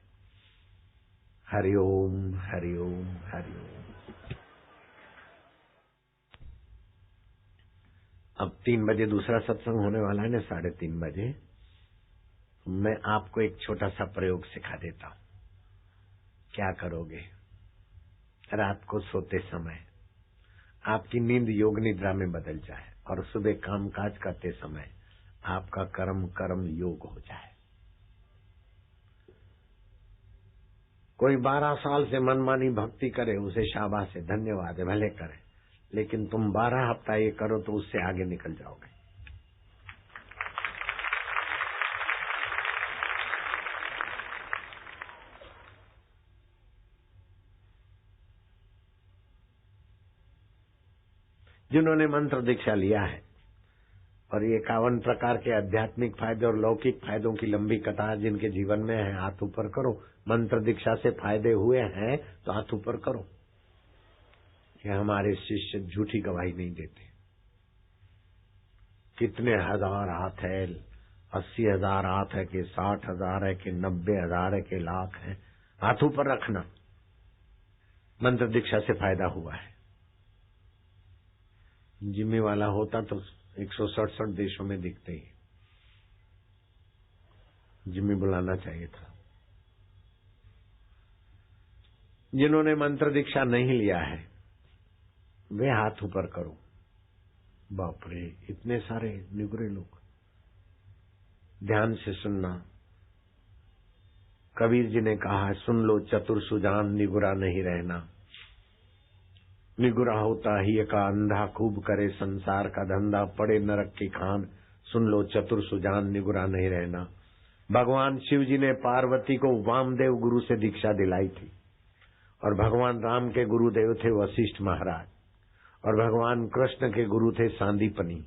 हरिओम हरिओम हरिओम। अब 3 बजे दूसरा सत्संग होने वाला है ना, 3:30 बजे। मैं आपको एक छोटा सा प्रयोग सिखा देता हूं। क्या करोगे? रात को सोते समय आपकी नींद योग निद्रा में बदल जाए, और सुबह काम काज करते समय आपका कर्म योग हो जाए। कोई 12 साल से मनमानी भक्ति करे, उसे शाबाश है, धन्यवाद है, भले करे, लेकिन तुम 12 हफ्ता ये करो तो उससे आगे निकल जाओगे। जिन्होंने मंत्र दीक्षा लिया है और ये 51 प्रकार के आध्यात्मिक फायदे और लौकिक फायदों की लंबी कतार जिनके जीवन में है, हाथ ऊपर करो। मंत्र दीक्षा से फायदे हुए हैं तो हाथ ऊपर करो। ये हमारे शिष्य झूठी गवाही नहीं देते। कितने हजार हाथ है, 80,000 हाथ है कि 60,000 है कि 90,000 है कि लाख है, हाथ ऊपर रखना। मंत्र दीक्षा से फायदा हुआ है। जिम्मे वाला होता तो 167 देशों में दिखते ही। जिम्मी बुलाना चाहिए था। जिन्होंने मंत्र दीक्षा नहीं लिया है वे हाथ ऊपर करो। बाप रे, इतने सारे निगुरे लोग। ध्यान से सुनना। कबीर जी ने कहा है, सुन लो चतुर सुजान, निगुरा नहीं रहना। निगुरा होता ही का अंधा, खूब करे संसार का धंधा, पड़े नरक की खान। सुन लो चतुर सुजान, निगुरा नहीं रहना। भगवान शिव जी ने पार्वती को वामदेव गुरु से दीक्षा दिलाई थी, और भगवान राम के गुरुदेव थे वशिष्ठ महाराज, और भगवान कृष्ण के गुरु थे सांदीपनी।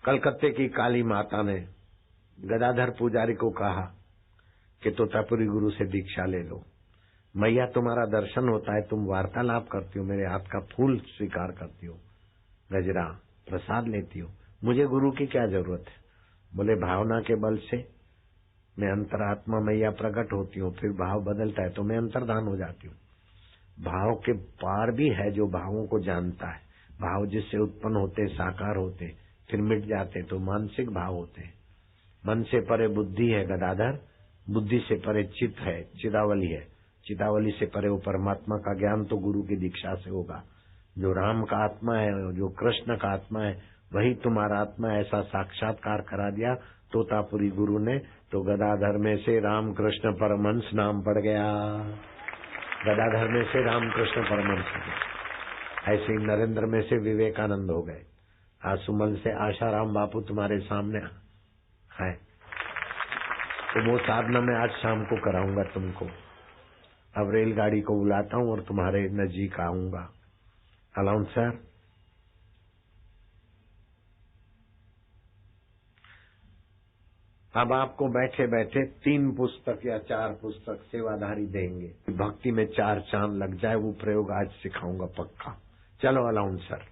कलकत्ते की काली माता ने गदाधर पुजारी को कहा कि तोतापुरी गुरु से दीक्षा ले लो। मैया, तुम्हारा दर्शन होता है, तुम वार्तालाप करती हो, मेरे हाथ का फूल स्वीकार करती हो, गजरा प्रसाद लेती हो, मुझे गुरु की क्या जरूरत है। बोले, भावना के बल से मैं अंतरात्मा मैया प्रकट होती हूँ, फिर भाव बदलता है तो मैं अंतर्धान हो जाती हूँ। भाव के पार भी है जो भावों को जानता है। भाव जिससे उत्पन्न होते साकार होते, फिर मिट जाते तो मानसिक भाव होते हैं। मन से परे बुद्धि है गदाधर, बुद्धि से परे चित्त है, चिदावली है, चिदावली से परे वो परमात्मा का ज्ञान तो गुरु की दीक्षा से होगा। जो राम का आत्मा है, जो कृष्ण का आत्मा है, वही तुम्हारा आत्मा। ऐसा साक्षात्कार करा दिया तोतापुरी गुरु ने, तो गदाधर में से राम कृष्ण परमहंस नाम पड़ गया। गदाधर में से रामकृष्ण परमहंस हो गए। ऐसे ही नरेंद्र में से विवेकानंद हो गए। आसुमल से आशाराम बापू तुम्हारे सामने है। तो वो साधना मैं आज शाम को कराऊंगा तुमको। अब रेलगाड़ी को बुलाता हूँ और तुम्हारे नजीक आऊंगा। अलाउंसर, अब आपको बैठे बैठे 3 पुस्तक या 4 पुस्तक सेवाधारी देंगे। भक्ति में 4 चांद लग जाए, वो प्रयोग आज सिखाऊंगा पक्का। चलो अलाउंसर।